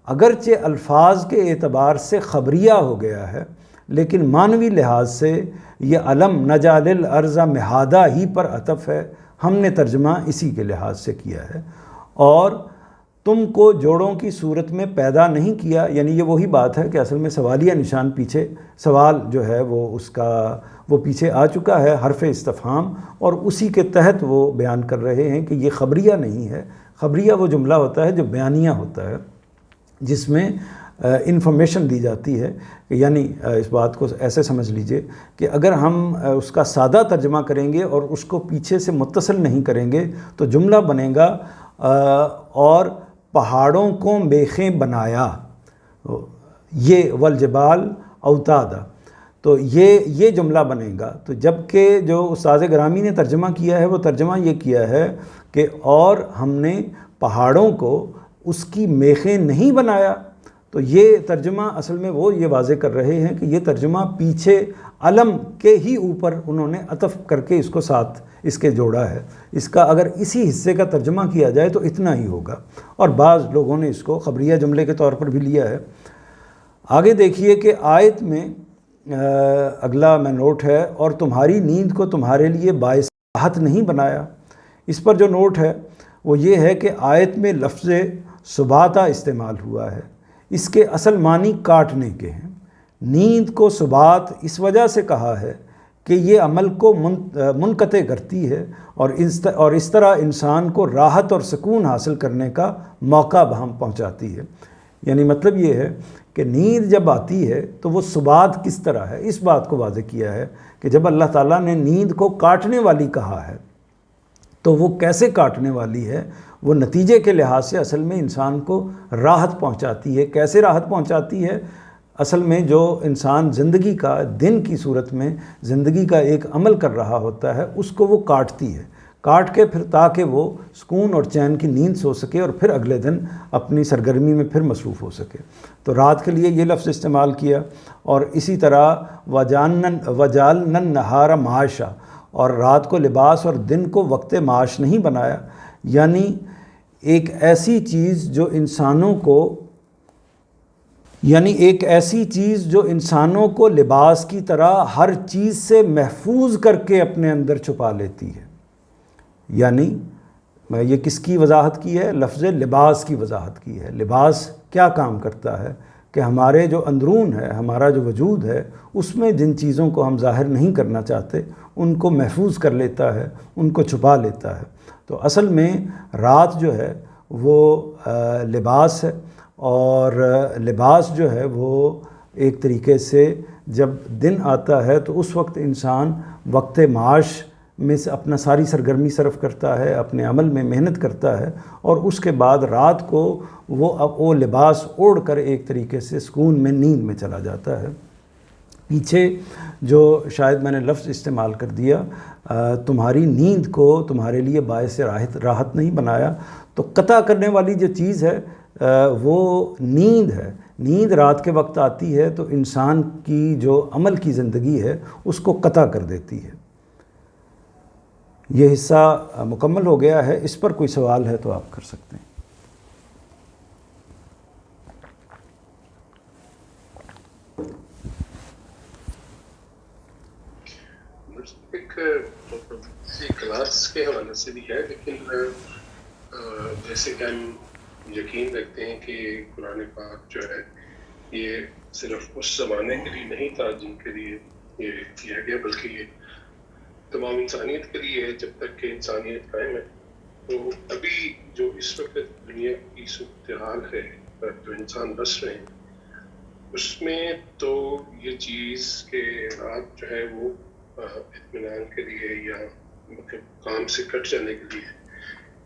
اگرچہ الفاظ کے اعتبار سے خبریہ ہو گیا ہے، لیکن معنوی لحاظ سے یہ علم نجعل الارض مہادہ ہی پر عطف ہے، ہم نے ترجمہ اسی کے لحاظ سے کیا ہے۔ اور تم کو جوڑوں کی صورت میں پیدا نہیں کیا، یعنی یہ وہی بات ہے کہ اصل میں سوالیہ نشان پیچھے، سوال جو ہے وہ پیچھے آ چکا ہے، حرف استفہام، اور اسی کے تحت وہ بیان کر رہے ہیں کہ یہ خبریہ نہیں ہے۔ خبریہ وہ جملہ ہوتا ہے جو بیانیہ ہوتا ہے، جس میں انفارمیشن دی جاتی ہے، یعنی اس بات کو ایسے سمجھ لیجئے کہ اگر ہم اس کا سادہ ترجمہ کریں گے اور اس کو پیچھے سے متصل نہیں کریں گے تو جملہ بنے گا اور پہاڑوں کو میخیں بنایا، یہ والجبال اوتادا، تو یہ جملہ بنے گا۔ تو جبکہ جو استاذ گرامی نے ترجمہ کیا ہے وہ ترجمہ یہ کیا ہے کہ اور ہم نے پہاڑوں کو اس کی میخیں نہیں بنایا، تو یہ ترجمہ اصل میں وہ یہ واضح کر رہے ہیں کہ یہ ترجمہ پیچھے علم کے ہی اوپر انہوں نے عطف کر کے اس کو ساتھ اس کے جوڑا ہے. اس کا اگر اسی حصے کا ترجمہ کیا جائے تو اتنا ہی ہوگا، اور بعض لوگوں نے اس کو خبریہ جملے کے طور پر بھی لیا ہے. آگے دیکھیے کہ آیت میں اگلا میں نوٹ ہے، اور تمہاری نیند کو تمہارے لیے باعث راحت نہیں بنایا. اس پر جو نوٹ ہے وہ یہ ہے کہ آیت میں لفظ سباتا استعمال ہوا ہے. اس کے اصل معنی کاٹنے کے ہیں. نیند کو سبات اس وجہ سے کہا ہے کہ یہ عمل کو منقطع کرتی ہے اور اس طرح انسان کو راحت اور سکون حاصل کرنے کا موقع بہم پہنچاتی ہے. یعنی مطلب یہ ہے کہ نیند جب آتی ہے تو وہ سبات کس طرح ہے، اس بات کو واضح کیا ہے کہ جب اللہ تعالیٰ نے نیند کو کاٹنے والی کہا ہے تو وہ کیسے کاٹنے والی ہے، وہ نتیجے کے لحاظ سے اصل میں انسان کو راحت پہنچاتی ہے. کیسے راحت پہنچاتی ہے؟ اصل میں جو انسان زندگی کا دن کی صورت میں زندگی کا ایک عمل کر رہا ہوتا ہے اس کو وہ کاٹتی ہے، کاٹ کے پھر تاکہ وہ سکون اور چین کی نیند سو سکے اور پھر اگلے دن اپنی سرگرمی میں پھر مصروف ہو سکے. تو رات کے لیے یہ لفظ استعمال کیا. اور اسی طرح وَجَعَلْنَا النَّهَارَ مَعَاشًا، اور رات کو لباس اور دن کو وقت معاش نہیں بنایا. یعنی ایک ایسی چیز جو انسانوں کو لباس کی طرح ہر چیز سے محفوظ کر کے اپنے اندر چھپا لیتی ہے. یعنی یہ کس کی وضاحت کی ہے؟ لفظ لباس کی وضاحت کی ہے. لباس کیا کام کرتا ہے کہ ہمارے جو اندرون ہے، ہمارا جو وجود ہے، اس میں جن چیزوں کو ہم ظاہر نہیں کرنا چاہتے ان کو محفوظ کر لیتا ہے، ان کو چھپا لیتا ہے. تو اصل میں رات جو ہے وہ لباس ہے، اور لباس جو ہے وہ ایک طریقے سے جب دن آتا ہے تو اس وقت انسان وقت معاش میں سے اپنا ساری سرگرمی صرف کرتا ہے، اپنے عمل میں محنت کرتا ہے، اور اس کے بعد رات کو وہ لباس اوڑھ کر ایک طریقے سے سکون میں نیند میں چلا جاتا ہے. پیچھے جو شاید میں نے لفظ استعمال کر دیا، تمہاری نیند کو تمہارے لیے باعث راحت نہیں بنایا، تو قطع کرنے والی جو چیز ہے وہ نیند ہے. نیند رات کے وقت آتی ہے تو انسان کی جو عمل کی زندگی ہے اس کو قطع کر دیتی ہے. یہ حصہ مکمل ہو گیا ہے. اس پر کوئی سوال ہے تو آپ کر سکتے ہیں. ایک کلاس کے حوالے سے بھی ہے، لیکن جیسے کہ ہم یقین رکھتے ہیں کہ قرآن پاک جو ہے یہ صرف اس زمانے کے لیے نہیں تھا جن کے لیے یہ کیا گیا، بلکہ یہ تمام انسانیت کے لیے ہے جب تک کہ انسانیت قائم ہے. تو ابھی جو اس وقت دنیا کی صورتحال ہے جو انسان بس رہے ہیں اس میں تو یہ چیز کہ رات جو ہے وہ اطمینان کے لیے یا مطلب کام سے کٹ جانے کے لیے،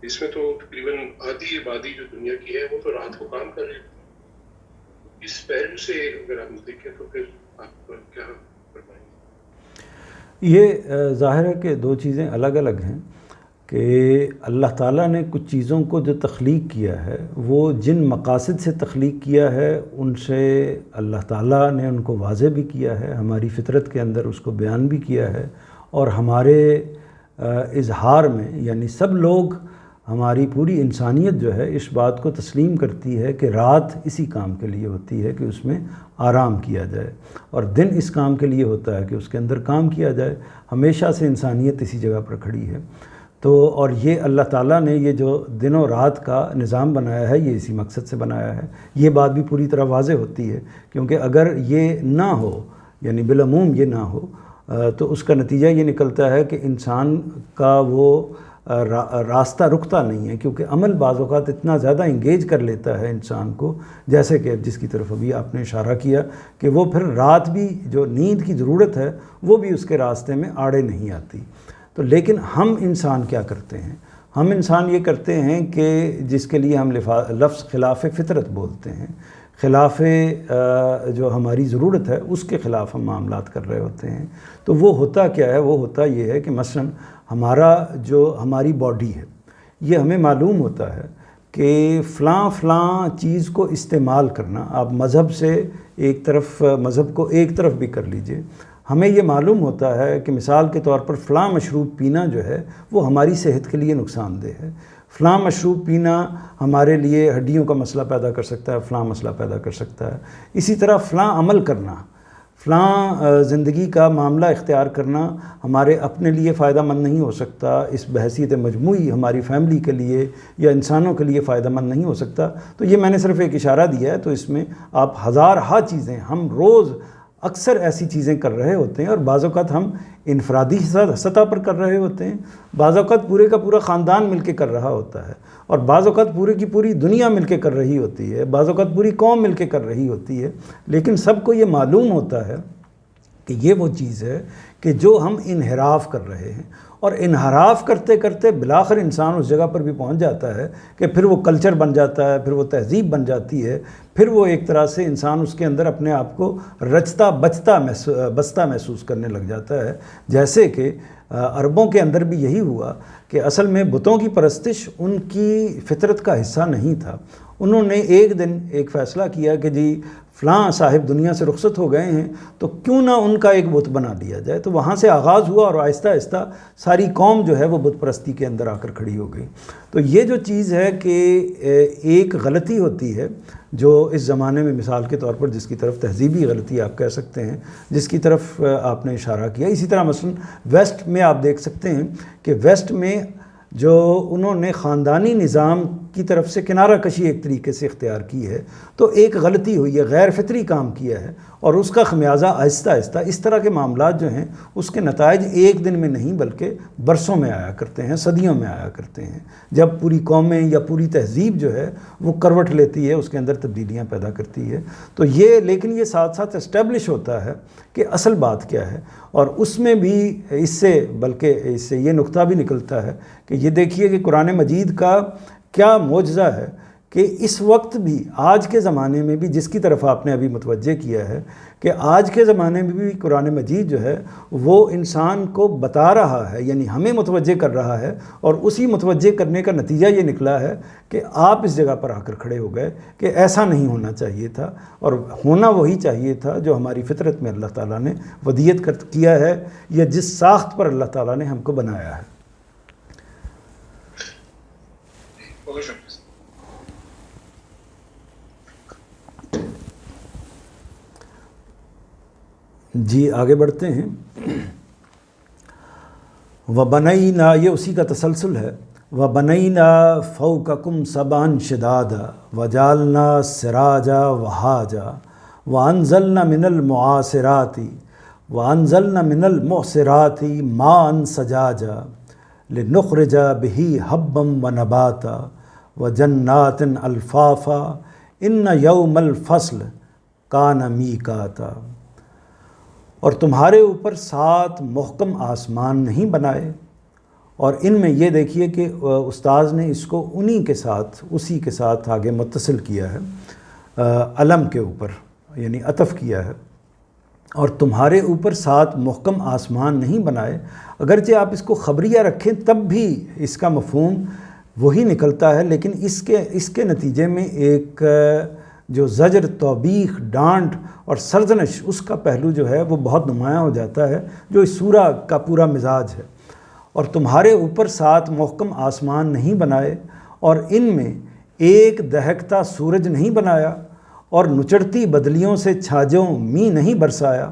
اس میں تو تقریباً آدھی آبادی جو دنیا کی ہے وہ تو رات کو کام کر رہی ہے. اس پہلو سے اگر آپ دیکھیں تو پھر آپ کیا فرمائیں گے؟ یہ ظاہر ہے کہ دو چیزیں الگ الگ ہیں کہ اللہ تعالیٰ نے کچھ چیزوں کو جو تخلیق کیا ہے وہ جن مقاصد سے تخلیق کیا ہے ان سے اللہ تعالیٰ نے ان کو واضح بھی کیا ہے، ہماری فطرت کے اندر اس کو بیان بھی کیا ہے، اور ہمارے اظہار میں یعنی سب لوگ، ہماری پوری انسانیت جو ہے اس بات کو تسلیم کرتی ہے کہ رات اسی کام کے لیے ہوتی ہے کہ اس میں آرام کیا جائے، اور دن اس کام کے لیے ہوتا ہے کہ اس کے اندر کام کیا جائے. ہمیشہ سے انسانیت اسی جگہ پر کھڑی ہے. تو اور یہ اللہ تعالیٰ نے یہ جو دن و رات کا نظام بنایا ہے یہ اسی مقصد سے بنایا ہے. یہ بات بھی پوری طرح واضح ہوتی ہے، کیونکہ اگر یہ نہ ہو یعنی بالعموم یہ نہ ہو تو اس کا نتیجہ یہ نکلتا ہے کہ انسان کا وہ راستہ رکتا نہیں ہے، کیونکہ عمل بعض اوقات اتنا زیادہ انگیج کر لیتا ہے انسان کو، جیسے کہ جس کی طرف ابھی آپ نے اشارہ کیا کہ وہ پھر رات بھی جو نیند کی ضرورت ہے وہ بھی اس کے راستے میں آڑے نہیں آتی. تو لیکن ہم انسان کیا کرتے ہیں؟ ہم انسان یہ کرتے ہیں کہ جس کے لیے ہم لفظ خلاف فطرت بولتے ہیں، خلاف جو ہماری ضرورت ہے اس کے خلاف ہم معاملات کر رہے ہوتے ہیں. تو وہ ہوتا کیا ہے؟ وہ ہوتا یہ ہے کہ مثلا ہماری باڈی ہے، یہ ہمیں معلوم ہوتا ہے کہ فلاں فلاں چیز کو استعمال کرنا، آپ مذہب سے ایک طرف، مذہب کو ایک طرف بھی کر لیجئے، ہمیں یہ معلوم ہوتا ہے کہ مثال کے طور پر فلاں مشروب پینا جو ہے وہ ہماری صحت کے لیے نقصان دہ ہے، فلاں مشروب پینا ہمارے لیے ہڈیوں کا مسئلہ پیدا کر سکتا ہے، فلاں مسئلہ پیدا کر سکتا ہے، اسی طرح فلاں عمل کرنا، فلاں زندگی کا معاملہ اختیار کرنا ہمارے اپنے لیے فائدہ مند نہیں ہو سکتا، اس بحیثیت مجموعی ہماری فیملی کے لیے یا انسانوں کے لیے فائدہ مند نہیں ہو سکتا۔ تو یہ میں نے صرف ایک اشارہ دیا ہے، تو اس میں آپ ہزارہا چیزیں، ہم روز اکثر ایسی چیزیں کر رہے ہوتے ہیں، اور بعض اوقات ہم انفرادی سطح پر کر رہے ہوتے ہیں، بعض اوقات پورے کا پورا خاندان مل کے کر رہا ہوتا ہے، اور بعض اوقات پورے کی پوری دنیا مل کے کر رہی ہوتی ہے، بعض اوقات پوری قوم مل کے کر رہی ہوتی ہے، لیکن سب کو یہ معلوم ہوتا ہے کہ یہ وہ چیز ہے کہ جو ہم انحراف کر رہے ہیں، اور انحراف کرتے کرتے بلاخر انسان اس جگہ پر بھی پہنچ جاتا ہے کہ پھر وہ کلچر بن جاتا ہے، پھر وہ تہذیب بن جاتی ہے، پھر وہ ایک طرح سے انسان اس کے اندر اپنے آپ کو رچتا بچتا محسوس کرنے لگ جاتا ہے، جیسے کہ عربوں کے اندر بھی یہی ہوا کہ اصل میں بتوں کی پرستش ان کی فطرت کا حصہ نہیں تھا۔ انہوں نے ایک دن ایک فیصلہ کیا کہ جی فلاں صاحب دنیا سے رخصت ہو گئے ہیں تو کیوں نہ ان کا ایک بت بنا دیا جائے، تو وہاں سے آغاز ہوا، اور آہستہ آہستہ ساری قوم جو ہے وہ بت پرستی کے اندر آ کر کھڑی ہو گئی۔ تو یہ جو چیز ہے کہ ایک غلطی ہوتی ہے جو اس زمانے میں مثال کے طور پر جس کی طرف تہذیبی غلطی آپ کہہ سکتے ہیں، جس کی طرف آپ نے اشارہ کیا، اسی طرح مثلا ویسٹ میں آپ دیکھ سکتے ہیں کہ ویسٹ میں جو انہوں نے خاندانی نظام کی طرف سے کنارہ کشی ایک طریقے سے اختیار کی ہے، تو ایک غلطی ہوئی ہے، غیر فطری کام کیا ہے، اور اس کا خمیازہ آہستہ آہستہ اس طرح کے معاملات جو ہیں اس کے نتائج ایک دن میں نہیں بلکہ برسوں میں آیا کرتے ہیں، صدیوں میں آیا کرتے ہیں، جب پوری قومیں یا پوری تہذیب جو ہے وہ کروٹ لیتی ہے، اس کے اندر تبدیلیاں پیدا کرتی ہے۔ تو یہ لیکن یہ ساتھ ساتھ اسٹیبلش ہوتا ہے کہ اصل بات کیا ہے، اور اس میں بھی اس سے یہ نقطہ بھی نکلتا ہے کہ یہ دیکھیے کہ قرآن مجید کا کیا معجزہ ہے کہ اس وقت بھی آج کے زمانے میں بھی، جس کی طرف آپ نے ابھی متوجہ کیا ہے کہ آج کے زمانے میں بھی قرآن مجید جو ہے وہ انسان کو بتا رہا ہے، یعنی ہمیں متوجہ کر رہا ہے، اور اسی متوجہ کرنے کا نتیجہ یہ نکلا ہے کہ آپ اس جگہ پر آ کر کھڑے ہو گئے کہ ایسا نہیں ہونا چاہیے تھا، اور ہونا وہی چاہیے تھا جو ہماری فطرت میں اللہ تعالیٰ نے ودیت کیا ہے، یا جس ساخت پر اللہ تعالیٰ نے ہم کو بنایا ہے۔ جی آگے بڑھتے ہیں۔ وَبَنَيْنَا، یہ اسی کا تسلسل ہے، وَبَنَيْنَا فَوْقَكُمْ سَبْعًا شِدَادًا وَجَعَلْنَا سِرَاجًا وَهَاجًا وَأَنزَلْنَا مِنَ الْمُعْصِرَاتِ مَاءً ثَجَاجًا لِنُخْرِجَ بِهِ حَبًّا وَنَبَاتًا وَجَنَّاتٍ أَلْفَافًا إِنَّ يَوْمَ الْفَصْلِ كَانَ مِيقَاتًا۔ اور تمہارے اوپر 7 محکم آسمان نہیں بنائے، اور ان میں یہ دیکھیے کہ استاذ نے اس کو اسی کے ساتھ آگے متصل کیا ہے، علم کے اوپر یعنی عطف کیا ہے، اور تمہارے اوپر 7 محکم آسمان نہیں بنائے، اگرچہ آپ اس کو خبریہ رکھیں تب بھی اس کا مفہوم وہی نکلتا ہے، لیکن اس کے نتیجے میں ایک جو زجر، توبیخ، ڈانٹ اور سرزنش، اس کا پہلو جو ہے وہ بہت نمایاں ہو جاتا ہے، جو اس سورہ کا پورا مزاج ہے۔ اور تمہارے اوپر 7 محکم آسمان نہیں بنائے، اور ان میں ایک دہکتا سورج نہیں بنایا، اور نچڑتی بدلیوں سے چھاجوں می نہیں برسایا،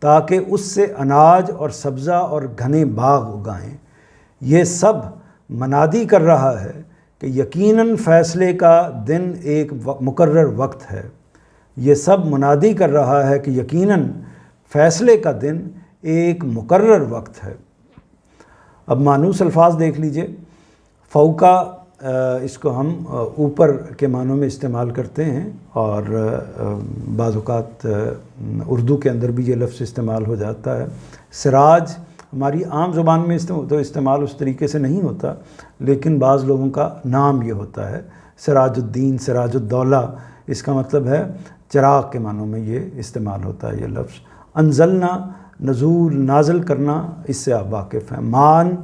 تاکہ اس سے اناج اور سبزہ اور گھنے باغ اگائیں۔ یہ سب منادی کر رہا ہے کہ یقیناً فیصلے کا دن ایک مقرر وقت ہے۔ یہ سب منادی کر رہا ہے کہ یقیناً فیصلے کا دن ایک مقرر وقت ہے۔ اب مانوس الفاظ دیکھ لیجئے۔ فوقا اس کو ہم اوپر کے معنوں میں استعمال کرتے ہیں، اور بعض اوقات اردو کے اندر بھی یہ لفظ استعمال ہو جاتا ہے۔ سراج ہماری عام زبان میں تو استعمال اس طریقے سے نہیں ہوتا، لیکن بعض لوگوں کا نام یہ ہوتا ہے سراج الدین، سراج الدولہ، اس کا مطلب ہے چراغ کے معنوں میں یہ استعمال ہوتا ہے یہ لفظ۔ انزلنا، نزول، نازل کرنا، اس سے آپ واقف ہیں۔ مان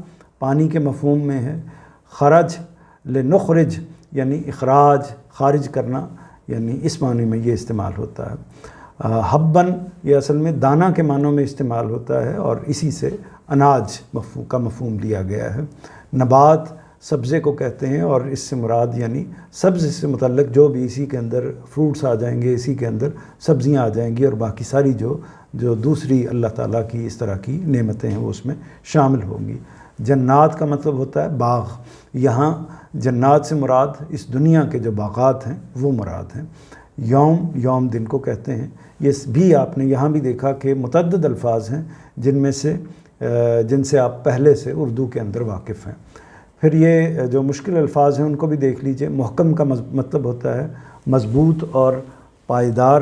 پانی کے مفہوم میں ہے۔ خرج، لنخرج، یعنی اخراج، خارج کرنا، یعنی اس معنی میں یہ استعمال ہوتا ہے۔ حبن یہ اصل میں دانہ کے معنوں میں استعمال ہوتا ہے، اور اسی سے اناج کا مفہوم لیا گیا ہے۔ نبات سبزے کو کہتے ہیں، اور اس سے مراد یعنی سبز سے متعلق جو بھی اسی کے اندر فروٹس آ جائیں گے، اسی کے اندر سبزیاں آ جائیں گی، اور باقی ساری جو دوسری اللہ تعالیٰ کی اس طرح کی نعمتیں ہیں وہ اس میں شامل ہوں گی۔ جنات کا مطلب ہوتا ہے باغ، یہاں جنات سے مراد اس دنیا کے جو باغات ہیں وہ مراد ہیں۔ یوم دن کو کہتے ہیں۔ یہ بھی آپ نے یہاں بھی دیکھا کہ متعدد الفاظ ہیں جن سے آپ پہلے سے اردو کے اندر واقف ہیں۔ پھر یہ جو مشکل الفاظ ہیں ان کو بھی دیکھ لیجئے۔ محکم کا مطلب ہوتا ہے مضبوط اور پائیدار،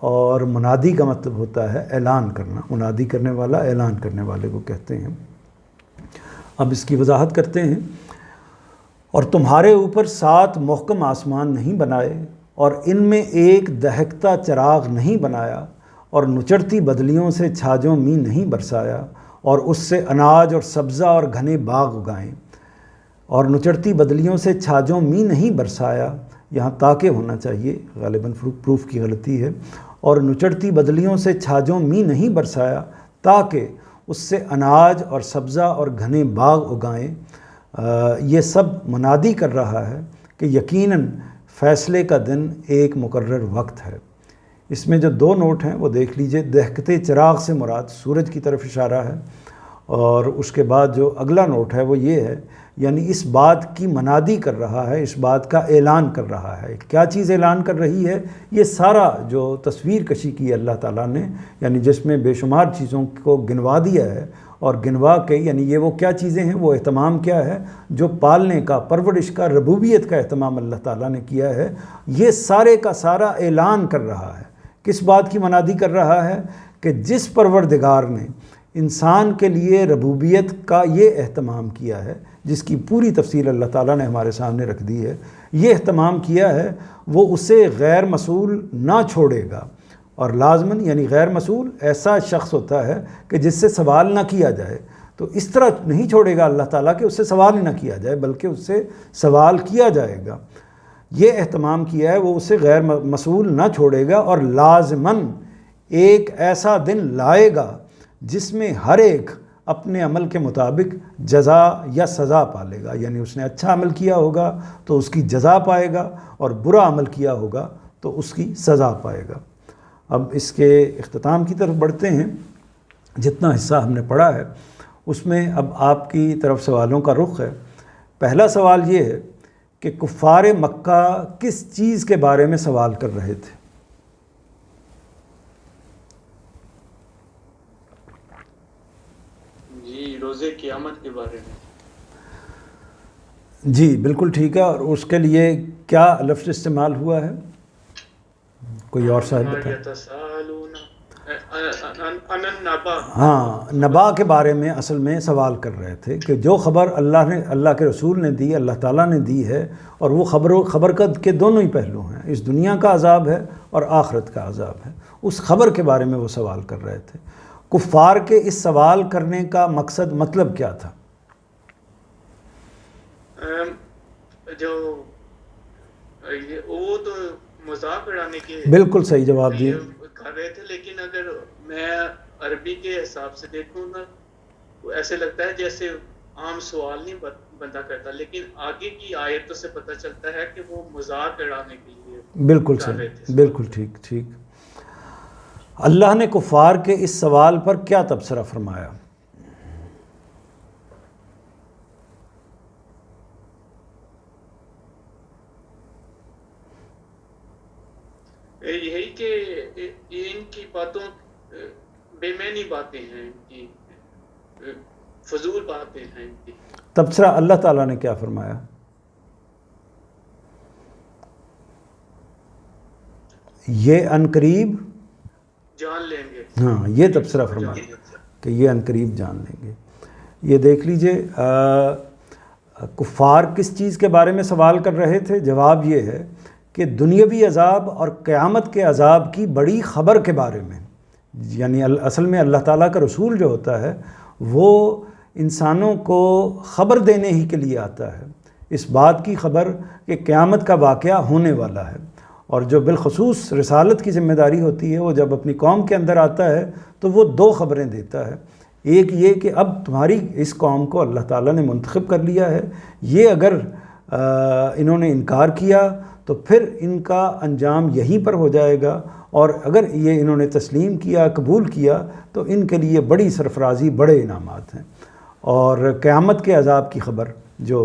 اور منادی کا مطلب ہوتا ہے اعلان کرنا، منادی کرنے والا، اعلان کرنے والے کو کہتے ہیں۔ اب اس کی وضاحت کرتے ہیں۔ اور تمہارے اوپر 7 محکم آسمان نہیں بنائے، اور ان میں ایک دہکتا چراغ نہیں بنایا، اور نچڑتی بدلیوں سے چھاجوں می نہیں برسایا، اور اس سے اناج اور سبزہ اور گھنے باغ اگائیں۔ اور نچڑتی بدلیوں سے چھاجوں می نہیں برسایا، یہاں تاکہ ہونا چاہیے، غالباً پروف کی غلطی ہے۔ اور نچڑتی بدلیوں سے چھاجوں می نہیں برسایا تاکہ اس سے اناج اور سبزہ اور گھنے باغ اگائیں۔ یہ سب منادی کر رہا ہے کہ یقیناً فیصلے کا دن ایک مقرر وقت ہے۔ اس میں جو 2 نوٹ ہیں وہ دیکھ لیجئے۔ دہکتے چراغ سے مراد سورج کی طرف اشارہ ہے، اور اس کے بعد جو اگلا نوٹ ہے وہ یہ ہے، یعنی اس بات کی منادی کر رہا ہے، اس بات کا اعلان کر رہا ہے۔ کیا چیز اعلان کر رہی ہے؟ یہ سارا جو تصویر کشی کی اللہ تعالیٰ نے، یعنی جس میں بے شمار چیزوں کو گنوا دیا ہے، اور گنوا کے یعنی یہ وہ کیا چیزیں ہیں، وہ اہتمام کیا ہے جو پالنے کا، پرورش کا، ربوبیت کا اہتمام اللہ تعالیٰ نے کیا ہے، یہ سارے کا سارا اعلان کر رہا ہے۔ کس بات کی منادی کر رہا ہے؟ کہ جس پروردگار نے انسان کے لیے ربوبیت کا یہ اہتمام کیا ہے، جس کی پوری تفصیل اللہ تعالیٰ نے ہمارے سامنے رکھ دی ہے، یہ اہتمام کیا ہے، وہ اسے غیر مسئول نہ چھوڑے گا۔ اور لازماً یعنی غیر مسئول ایسا شخص ہوتا ہے کہ جس سے سوال نہ کیا جائے، تو اس طرح نہیں چھوڑے گا اللہ تعالیٰ کہ اس سے سوال ہی نہ کیا جائے، بلکہ اس سے سوال کیا جائے گا۔ یہ اہتمام کیا ہے، وہ اسے غیر مسئول نہ چھوڑے گا، اور لازماً ایک ایسا دن لائے گا جس میں ہر ایک اپنے عمل کے مطابق جزا یا سزا پالے گا، یعنی اس نے اچھا عمل کیا ہوگا تو اس کی جزا پائے گا، اور برا عمل کیا ہوگا تو اس کی سزا پائے گا۔ اب اس کے اختتام کی طرف بڑھتے ہیں۔ جتنا حصہ ہم نے پڑھا ہے اس میں اب آپ کی طرف سوالوں کا رخ ہے۔ پہلا سوال یہ ہے کہ کفار مکہ کس چیز کے بارے میں سوال کر رہے تھے؟ جی روزے قیامت کے بارے میں۔ جی بالکل ٹھیک ہے، اور اس کے لیے کیا لفظ استعمال ہوا ہے؟ کوئی اور صاحب بتائیں۔ ہاں، نبا کے بارے میں اصل میں سوال کر رہے تھے کہ جو خبر اللہ کے رسول نے دی، اللہ تعالیٰ نے دی ہے، اور وہ خبر کے دونوں ہی پہلو ہیں، اس دنیا کا عذاب ہے اور آخرت کا عذاب ہے، اس خبر کے بارے میں وہ سوال کر رہے تھے۔ کفار کے اس سوال کرنے کا مطلب کیا تھا؟ جو وہ تو مذاق اڑانے کے بالکل صحیح جواب دیے کر رہے تھے، لیکن اگر میں عربی کے حساب سے دیکھوں نا تو ایسے لگتا ہے جیسے عام سوال نہیں بندہ کرتا، لیکن آگے کی آیتوں سے پتہ چلتا ہے کہ وہ مذاق اڑانے کے لیے بالکل صحیح، بالکل ٹھیک۔ اللہ نے کفار کے اس سوال پر کیا تبصرہ فرمایا؟ یہی کہ ان کی باتوں بے معنی باتیں ہیں، ان کی فضول باتیں ہیں ان کی۔ تبصرہ اللہ تعالیٰ نے کیا فرمایا؟ یہ عنقریب جان لیں گے۔ ہاں، یہ تبصرہ فرمایا کہ یہ عنقریب جان لیں گے۔ یہ دیکھ لیجئے کفار کس چیز کے بارے میں سوال کر رہے تھے؟ جواب یہ ہے کہ دنیاوی عذاب اور قیامت کے عذاب کی بڑی خبر کے بارے میں، یعنی اصل میں اللہ تعالیٰ کا رسول جو ہوتا ہے وہ انسانوں کو خبر دینے ہی کے لیے آتا ہے اس بات کی خبر کہ قیامت کا واقعہ ہونے والا ہے، اور جو بالخصوص رسالت کی ذمہ داری ہوتی ہے وہ جب اپنی قوم کے اندر آتا ہے تو وہ دو خبریں دیتا ہے۔ ایک یہ کہ اب تمہاری اس قوم کو اللہ تعالیٰ نے منتخب کر لیا ہے، یہ اگر انہوں نے انکار کیا تو پھر ان کا انجام یہیں پر ہو جائے گا، اور اگر یہ انہوں نے تسلیم کیا، قبول کیا، تو ان کے لیے بڑی سرفرازی، بڑے انعامات ہیں۔ اور قیامت کے عذاب کی خبر جو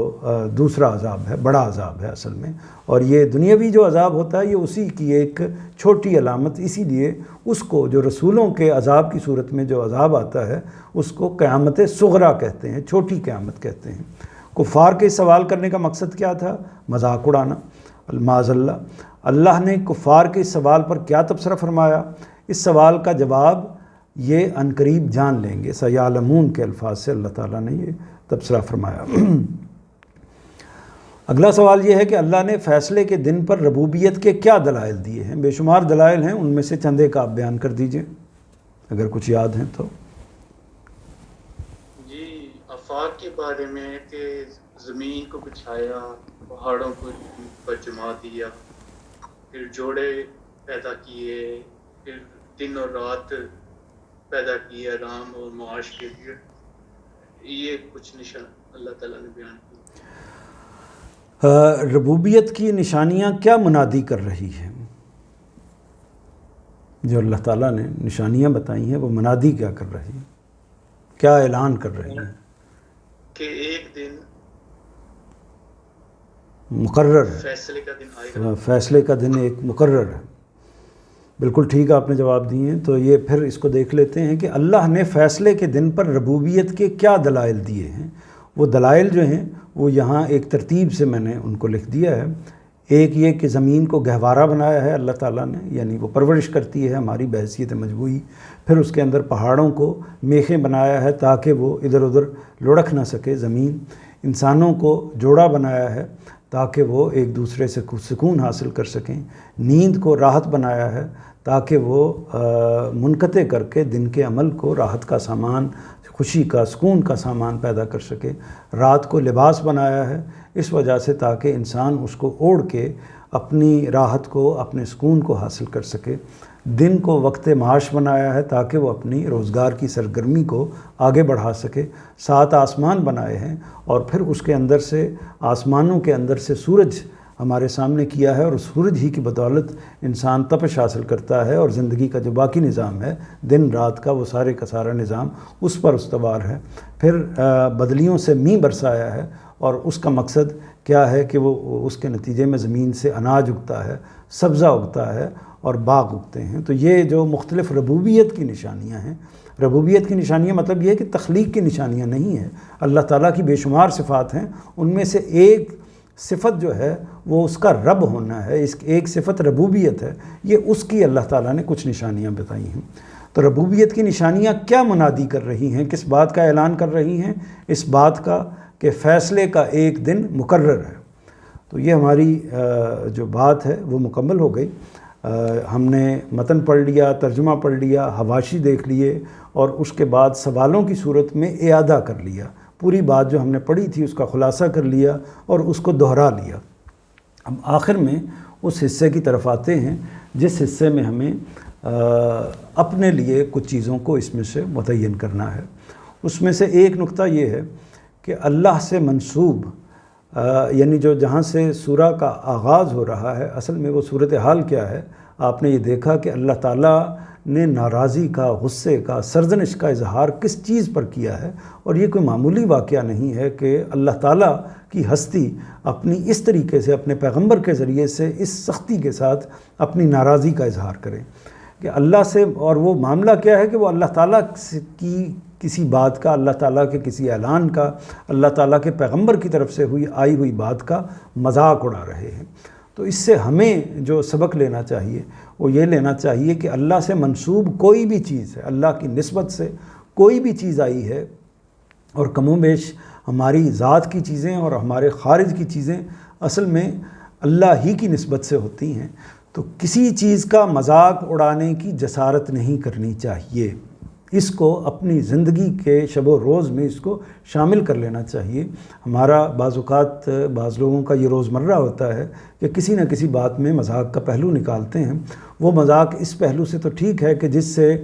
دوسرا عذاب ہے، بڑا عذاب ہے اصل میں، اور یہ دنیاوی جو عذاب ہوتا ہے یہ اسی کی ایک چھوٹی علامت، اسی لیے اس کو جو رسولوں کے عذاب کی صورت میں جو عذاب آتا ہے اس کو قیامت صغریٰ کہتے ہیں، چھوٹی قیامت کہتے ہیں۔ کفار کے سوال کرنے کا مقصد کیا تھا؟ مذاق اڑانا، معاذ اللہ۔ اللہ نے کفار کے سوال پر کیا تبصرہ فرمایا؟ اس سوال کا جواب یہ عنقریب جان لیں گے، سیعلمون کے الفاظ سے اللہ تعالیٰ نے یہ تبصرہ فرمایا۔ اگلا سوال یہ ہے کہ اللہ نے فیصلے کے دن پر ربوبیت کے کیا دلائل دیے ہیں؟ بے شمار دلائل ہیں، ان میں سے چند ایک آپ بیان کر دیجئے اگر کچھ یاد ہیں تو۔ جی، آفاق کے بارے میں کہ زمین کو بچھایا، پہاڑوں پر جما دیا، پھر جوڑے پیدا کیے، پھر دن اور رات پیدا کیے آرام اور معاش کے لیے، یہ کچھ نشان اللہ تعالیٰ نے بیان کی۔ ربوبیت کی نشانیاں کیا منادی کر رہی ہیں؟ جو اللہ تعالیٰ نے نشانیاں بتائی ہیں وہ منادی کیا کر رہی ہیں، کیا اعلان کر رہی ہیں؟ کہ ایک دن مقرر ہے، فیصلے کا دن آئے گا۔ فیصلے کا دن ایک مقرر ہے۔ بالکل ٹھیک آپ نے جواب دیے ہیں۔ تو یہ پھر اس کو دیکھ لیتے ہیں کہ اللہ نے فیصلے کے دن پر ربوبیت کے کیا دلائل دیے ہیں۔ وہ دلائل جو ہیں وہ یہاں ایک ترتیب سے میں نے ان کو لکھ دیا ہے۔ ایک یہ کہ زمین کو گہوارہ بنایا ہے اللہ تعالیٰ نے، یعنی وہ پرورش کرتی ہے ہماری بحیثیت مجموعی۔ پھر اس کے اندر پہاڑوں کو میخیں بنایا ہے تاکہ وہ ادھر ادھر لڑک نہ سکے زمین۔ انسانوں کو جوڑا بنایا ہے تاکہ وہ ایک دوسرے سے سکون حاصل کر سکیں۔ نیند کو راحت بنایا ہے تاکہ وہ منقطع کر کے دن کے عمل کو راحت کا سامان، خوشی کا، سکون کا سامان پیدا کر سکے۔ رات کو لباس بنایا ہے اس وجہ سے تاکہ انسان اس کو اوڑھ کے اپنی راحت کو، اپنے سکون کو حاصل کر سکے۔ دن کو وقت معاش بنایا ہے تاکہ وہ اپنی روزگار کی سرگرمی کو آگے بڑھا سکے۔ 7 آسمان بنائے ہیں اور پھر اس کے اندر سے، آسمانوں کے اندر سے سورج ہمارے سامنے کیا ہے، اور سورج ہی کی بدولت انسان تپش حاصل کرتا ہے، اور زندگی کا جو باقی نظام ہے دن رات کا، وہ سارے کا سارا نظام اس پر استوار ہے۔ پھر بدلیوں سے مینہ برسایا ہے، اور اس کا مقصد کیا ہے کہ وہ اس کے نتیجے میں زمین سے اناج اگتا ہے، سبزہ اگتا ہے اور باغ اگتے ہیں۔ تو یہ جو مختلف ربوبیت کی نشانیاں ہیں، ربوبیت کی نشانیاں مطلب یہ ہے کہ تخلیق کی نشانیاں نہیں ہیں، اللہ تعالیٰ کی بے شمار صفات ہیں، ان میں سے ایک صفت جو ہے وہ اس کا رب ہونا ہے، اس ایک صفت ربوبیت ہے، یہ اس کی اللہ تعالیٰ نے کچھ نشانیاں بتائی ہیں۔ تو ربوبیت کی نشانیاں کیا منادی کر رہی ہیں، کس بات کا اعلان کر رہی ہیں؟ اس بات کا کہ فیصلے کا ایک دن مقرر ہے۔ تو یہ ہماری جو بات ہے وہ مکمل ہو گئی۔ ہم نے متن پڑھ لیا، ترجمہ پڑھ لیا، حواشی دیکھ لیے، اور اس کے بعد سوالوں کی صورت میں اعادہ کر لیا، پوری بات جو ہم نے پڑھی تھی اس کا خلاصہ کر لیا اور اس کو دہرا لیا۔ اب آخر میں اس حصے کی طرف آتے ہیں جس حصے میں ہمیں اپنے لیے کچھ چیزوں کو اس میں سے متعین کرنا ہے۔ اس میں سے ایک نقطہ یہ ہے کہ اللہ سے منسوب، یعنی جو جہاں سے سورہ کا آغاز ہو رہا ہے، اصل میں وہ صورتحال کیا ہے؟ آپ نے یہ دیکھا کہ اللہ تعالیٰ نے ناراضی کا، غصے کا، سرزنش کا اظہار کس چیز پر کیا ہے، اور یہ کوئی معمولی واقعہ نہیں ہے کہ اللہ تعالیٰ کی ہستی اپنی اس طریقے سے اپنے پیغمبر کے ذریعے سے اس سختی کے ساتھ اپنی ناراضی کا اظہار کرے کہ اللہ سے۔ اور وہ معاملہ کیا ہے کہ وہ اللہ تعالیٰ کی کسی بات کا، اللہ تعالیٰ کے کسی اعلان کا، اللہ تعالیٰ کے پیغمبر کی طرف سے آئی ہوئی بات کا مذاق اڑا رہے ہیں۔ تو اس سے ہمیں جو سبق لینا چاہیے وہ یہ لینا چاہیے کہ اللہ سے منسوب کوئی بھی چیز ہے، اللہ کی نسبت سے کوئی بھی چیز آئی ہے، اور کم و بیش ہماری ذات کی چیزیں اور ہمارے خارج کی چیزیں اصل میں اللہ ہی کی نسبت سے ہوتی ہیں، تو کسی چیز کا مذاق اڑانے کی جسارت نہیں کرنی چاہیے۔ اس کو اپنی زندگی کے شب و روز میں اس کو شامل کر لینا چاہیے۔ ہمارا بعض اوقات بعض لوگوں کا یہ روزمرہ ہوتا ہے کہ کسی نہ کسی بات میں مذاق کا پہلو نکالتے ہیں۔ وہ مذاق اس پہلو سے تو ٹھیک ہے کہ جس سے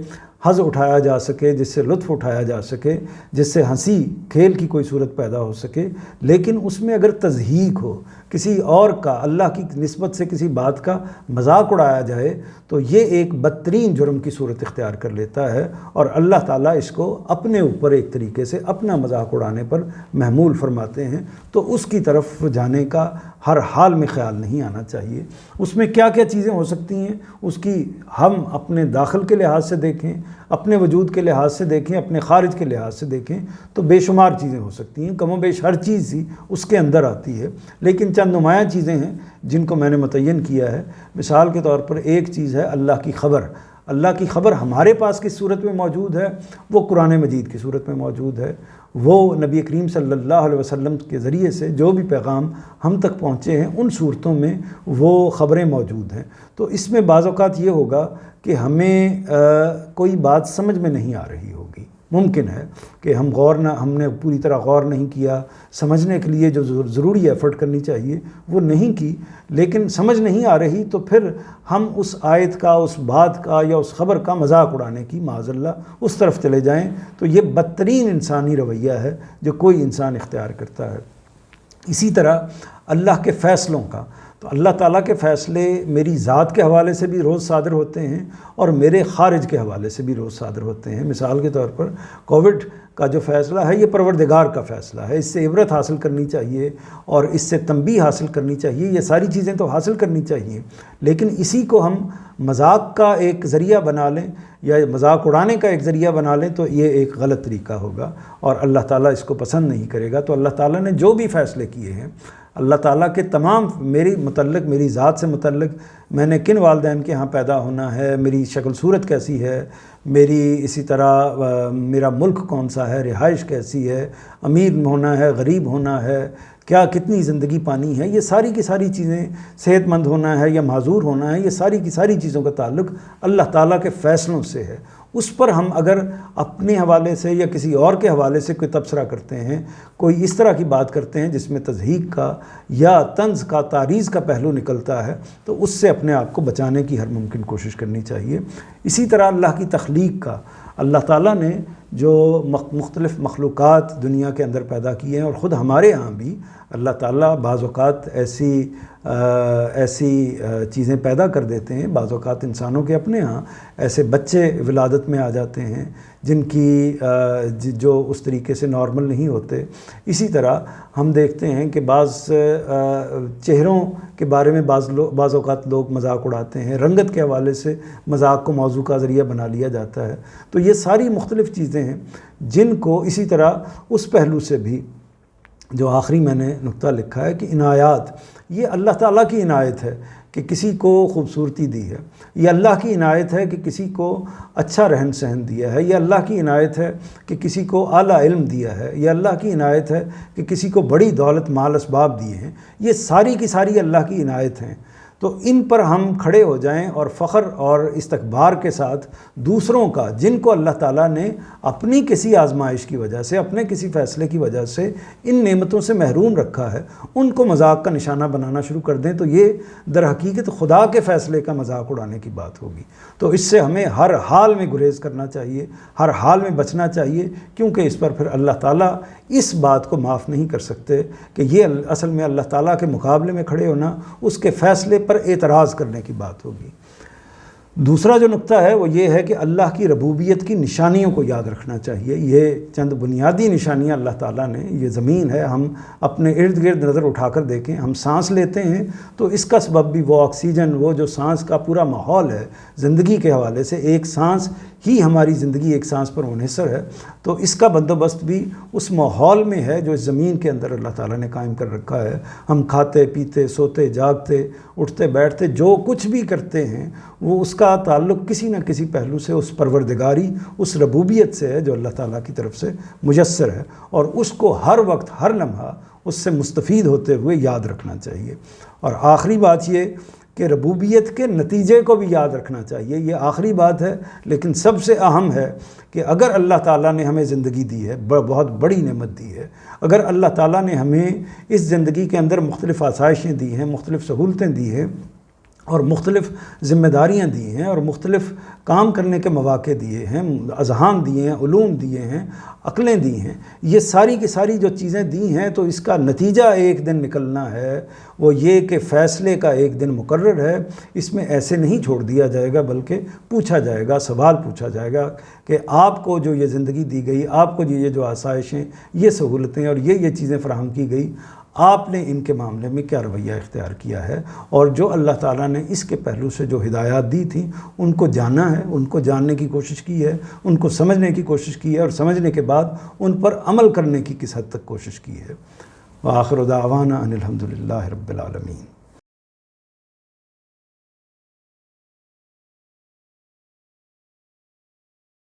حظ اٹھایا جا سکے، جس سے لطف اٹھایا جا سکے، جس سے ہنسی کھیل کی کوئی صورت پیدا ہو سکے، لیکن اس میں اگر تضحیک ہو، کسی اور کا اللہ کی نسبت سے کسی بات کا مذاق اڑایا جائے تو یہ ایک بدترین جرم کی صورت اختیار کر لیتا ہے، اور اللہ تعالیٰ اس کو اپنے اوپر ایک طریقے سے اپنا مذاق اڑانے پر محمول فرماتے ہیں۔ تو اس کی طرف جانے کا ہر حال میں خیال نہیں آنا چاہیے۔ اس میں کیا کیا چیزیں ہو سکتی ہیں اس کی ہم اپنے داخل کے لحاظ سے دیکھیں، اپنے وجود کے لحاظ سے دیکھیں، اپنے خارج کے لحاظ سے دیکھیں تو بے شمار چیزیں ہو سکتی ہیں۔ کم و بیش ہر چیز ہی اس کے اندر آتی ہے، لیکن چند نمایاں چیزیں ہیں جن کو میں نے متعین کیا ہے۔ مثال کے طور پر ایک چیز ہے اللہ کی خبر۔ اللہ کی خبر ہمارے پاس کس صورت میں موجود ہے؟ وہ قرآن مجید کی صورت میں موجود ہے۔ وہ نبی کریم صلی اللہ علیہ وسلم کے ذریعے سے جو بھی پیغام ہم تک پہنچے ہیں ان صورتوں میں وہ خبریں موجود ہیں۔ تو اس میں بعض اوقات یہ ہوگا کہ ہمیں کوئی بات سمجھ میں نہیں آ رہی ہوگی، ممکن ہے کہ ہم نے پوری طرح غور نہیں کیا، سمجھنے کے لیے جو ضروری ایفرٹ کرنی چاہیے وہ نہیں کی، لیکن سمجھ نہیں آ رہی تو پھر ہم اس آیت کا، اس بات کا یا اس خبر کا مذاق اڑانے کی معاذ اللہ اس طرف چلے جائیں تو یہ بدترین انسانی رویہ ہے جو کوئی انسان اختیار کرتا ہے۔ اسی طرح اللہ کے فیصلوں کا، تو اللہ تعالیٰ کے فیصلے میری ذات کے حوالے سے بھی روز صادر ہوتے ہیں اور میرے خارج کے حوالے سے بھی روز صادر ہوتے ہیں۔ مثال کے طور پر کووڈ کا جو فیصلہ ہے یہ پروردگار کا فیصلہ ہے، اس سے عبرت حاصل کرنی چاہیے اور اس سے تنبیہ حاصل کرنی چاہیے، یہ ساری چیزیں تو حاصل کرنی چاہیے، لیکن اسی کو ہم مذاق کا ایک ذریعہ بنا لیں یا مذاق اڑانے کا ایک ذریعہ بنا لیں تو یہ ایک غلط طریقہ ہوگا اور اللہ تعالیٰ اس کو پسند نہیں کرے گا۔ تو اللہ تعالیٰ نے جو بھی فیصلے کیے ہیں، اللہ تعالیٰ کے تمام میری ذات سے متعلق، میں نے کن والدین کے ہاں پیدا ہونا ہے، میری شکل صورت کیسی ہے، میری اسی طرح میرا ملک کون سا ہے، رہائش کیسی ہے، امیر ہونا ہے، غریب ہونا ہے، کتنی زندگی پانی ہے، یہ ساری کی ساری چیزیں، صحت مند ہونا ہے یا معذور ہونا ہے، یہ ساری کی ساری چیزوں کا تعلق اللہ تعالیٰ کے فیصلوں سے ہے۔ اس پر ہم اگر اپنے حوالے سے یا کسی اور کے حوالے سے کوئی تبصرہ کرتے ہیں، کوئی اس طرح کی بات کرتے ہیں جس میں تضحیک کا یا طنز کا، تعریض کا پہلو نکلتا ہے تو اس سے اپنے آپ کو بچانے کی ہر ممکن کوشش کرنی چاہیے۔ اسی طرح اللہ کی تخلیق کا، اللہ تعالیٰ نے جو مختلف مخلوقات دنیا کے اندر پیدا کیے ہیں اور خود ہمارے ہاں بھی اللہ تعالیٰ بعض اوقات ایسی چیزیں پیدا کر دیتے ہیں، بعض اوقات انسانوں کے اپنے ہاں ایسے بچے ولادت میں آ جاتے ہیں جن کی جو اس طریقے سے نارمل نہیں ہوتے۔ اسی طرح ہم دیکھتے ہیں کہ بعض چہروں کے بارے میں بعض اوقات لوگ مذاق اڑاتے ہیں، رنگت کے حوالے سے مذاق کو موضوع کا ذریعہ بنا لیا جاتا ہے۔ تو یہ ساری مختلف چیزیں ہیں جن کو اسی طرح اس پہلو سے بھی جو آخری میں نے نقطہ لکھا ہے کہ عنایات، یہ اللہ تعالیٰ کی عنایت ہے کہ کسی کو خوبصورتی دی ہے، یہ اللہ کی عنایت ہے کہ کسی کو اچھا رہن سہن دیا ہے، یہ اللہ کی عنایت ہے کہ کسی کو اعلیٰ علم دیا ہے، یہ اللہ کی عنایت ہے کہ کسی کو بڑی دولت مال اسباب دیے ہیں۔ یہ ساری کی ساری اللہ کی عنایت ہیں۔ تو ان پر ہم کھڑے ہو جائیں اور فخر اور استکبار کے ساتھ دوسروں کا، جن کو اللہ تعالیٰ نے اپنی کسی آزمائش کی وجہ سے، اپنے کسی فیصلے کی وجہ سے ان نعمتوں سے محروم رکھا ہے، ان کو مذاق کا نشانہ بنانا شروع کر دیں تو یہ در حقیقت خدا کے فیصلے کا مذاق اڑانے کی بات ہوگی۔ تو اس سے ہمیں ہر حال میں گریز کرنا چاہیے، ہر حال میں بچنا چاہیے، کیونکہ اس پر پھر اللہ تعالیٰ اس بات کو معاف نہیں کر سکتے کہ یہ اصل میں اللہ تعالیٰ کے مقابلے میں کھڑے ہونا، اس کے فیصلے پر اعتراض کرنے کی بات ہوگی۔ دوسرا جو نقطہ ہے وہ یہ ہے کہ اللہ کی ربوبیت کی نشانیوں کو یاد رکھنا چاہیے۔ یہ چند بنیادی نشانیاں اللہ تعالیٰ نے، یہ زمین ہے، ہم اپنے ارد گرد نظر اٹھا کر دیکھیں، ہم سانس لیتے ہیں تو اس کا سبب بھی وہ آکسیجن، وہ جو سانس کا پورا ماحول ہے زندگی کے حوالے سے، ایک سانس ہی ہماری زندگی ایک سانس پر منحصر ہے، تو اس کا بندوبست بھی اس ماحول میں ہے جو اس زمین کے اندر اللہ تعالیٰ نے قائم کر رکھا ہے۔ ہم کھاتے پیتے، سوتے جاگتے، اٹھتے بیٹھتے، جو کچھ بھی کرتے ہیں وہ اس کا تعلق کسی نہ کسی پہلو سے اس پروردگاری، اس ربوبیت سے ہے جو اللہ تعالیٰ کی طرف سے میسر ہے، اور اس کو ہر وقت ہر لمحہ اس سے مستفید ہوتے ہوئے یاد رکھنا چاہیے۔ اور آخری بات یہ کہ ربوبیت کے نتیجے کو بھی یاد رکھنا چاہیے. یہ آخری بات ہے لیکن سب سے اہم ہے کہ اگر اللہ تعالیٰ نے ہمیں زندگی دی ہے، بہت بڑی نعمت دی ہے، اگر اللہ تعالیٰ نے ہمیں اس زندگی کے اندر مختلف آسائشیں دی ہیں، مختلف سہولتیں دی ہیں اور مختلف ذمہ داریاں دی ہیں اور مختلف کام کرنے کے مواقع دیے ہیں، اذہان دیے ہیں، علوم دیے ہیں، عقلیں دی ہیں، یہ ساری کی ساری جو چیزیں دی ہیں، تو اس کا نتیجہ ایک دن نکلنا ہے وہ یہ کہ فیصلے کا ایک دن مقرر ہے. اس میں ایسے نہیں چھوڑ دیا جائے گا بلکہ پوچھا جائے گا، سوال پوچھا جائے گا کہ آپ کو جو یہ زندگی دی گئی، آپ کو یہ جو آسائشیں، یہ سہولتیں اور یہ چیزیں فراہم کی گئی، آپ نے ان کے معاملے میں کیا رویہ اختیار کیا ہے. اور جو اللہ تعالیٰ نے اس کے پہلو سے جو ہدایات دی تھیں ان کو جانا ہے، ان کو جاننے کی کوشش کی ہے، ان کو سمجھنے کی کوشش کی ہے اور سمجھنے کے بعد ان پر عمل کرنے کی کس حد تک کوشش کی ہے. وآخر دعوانا ان الحمد للہ رب العالمین.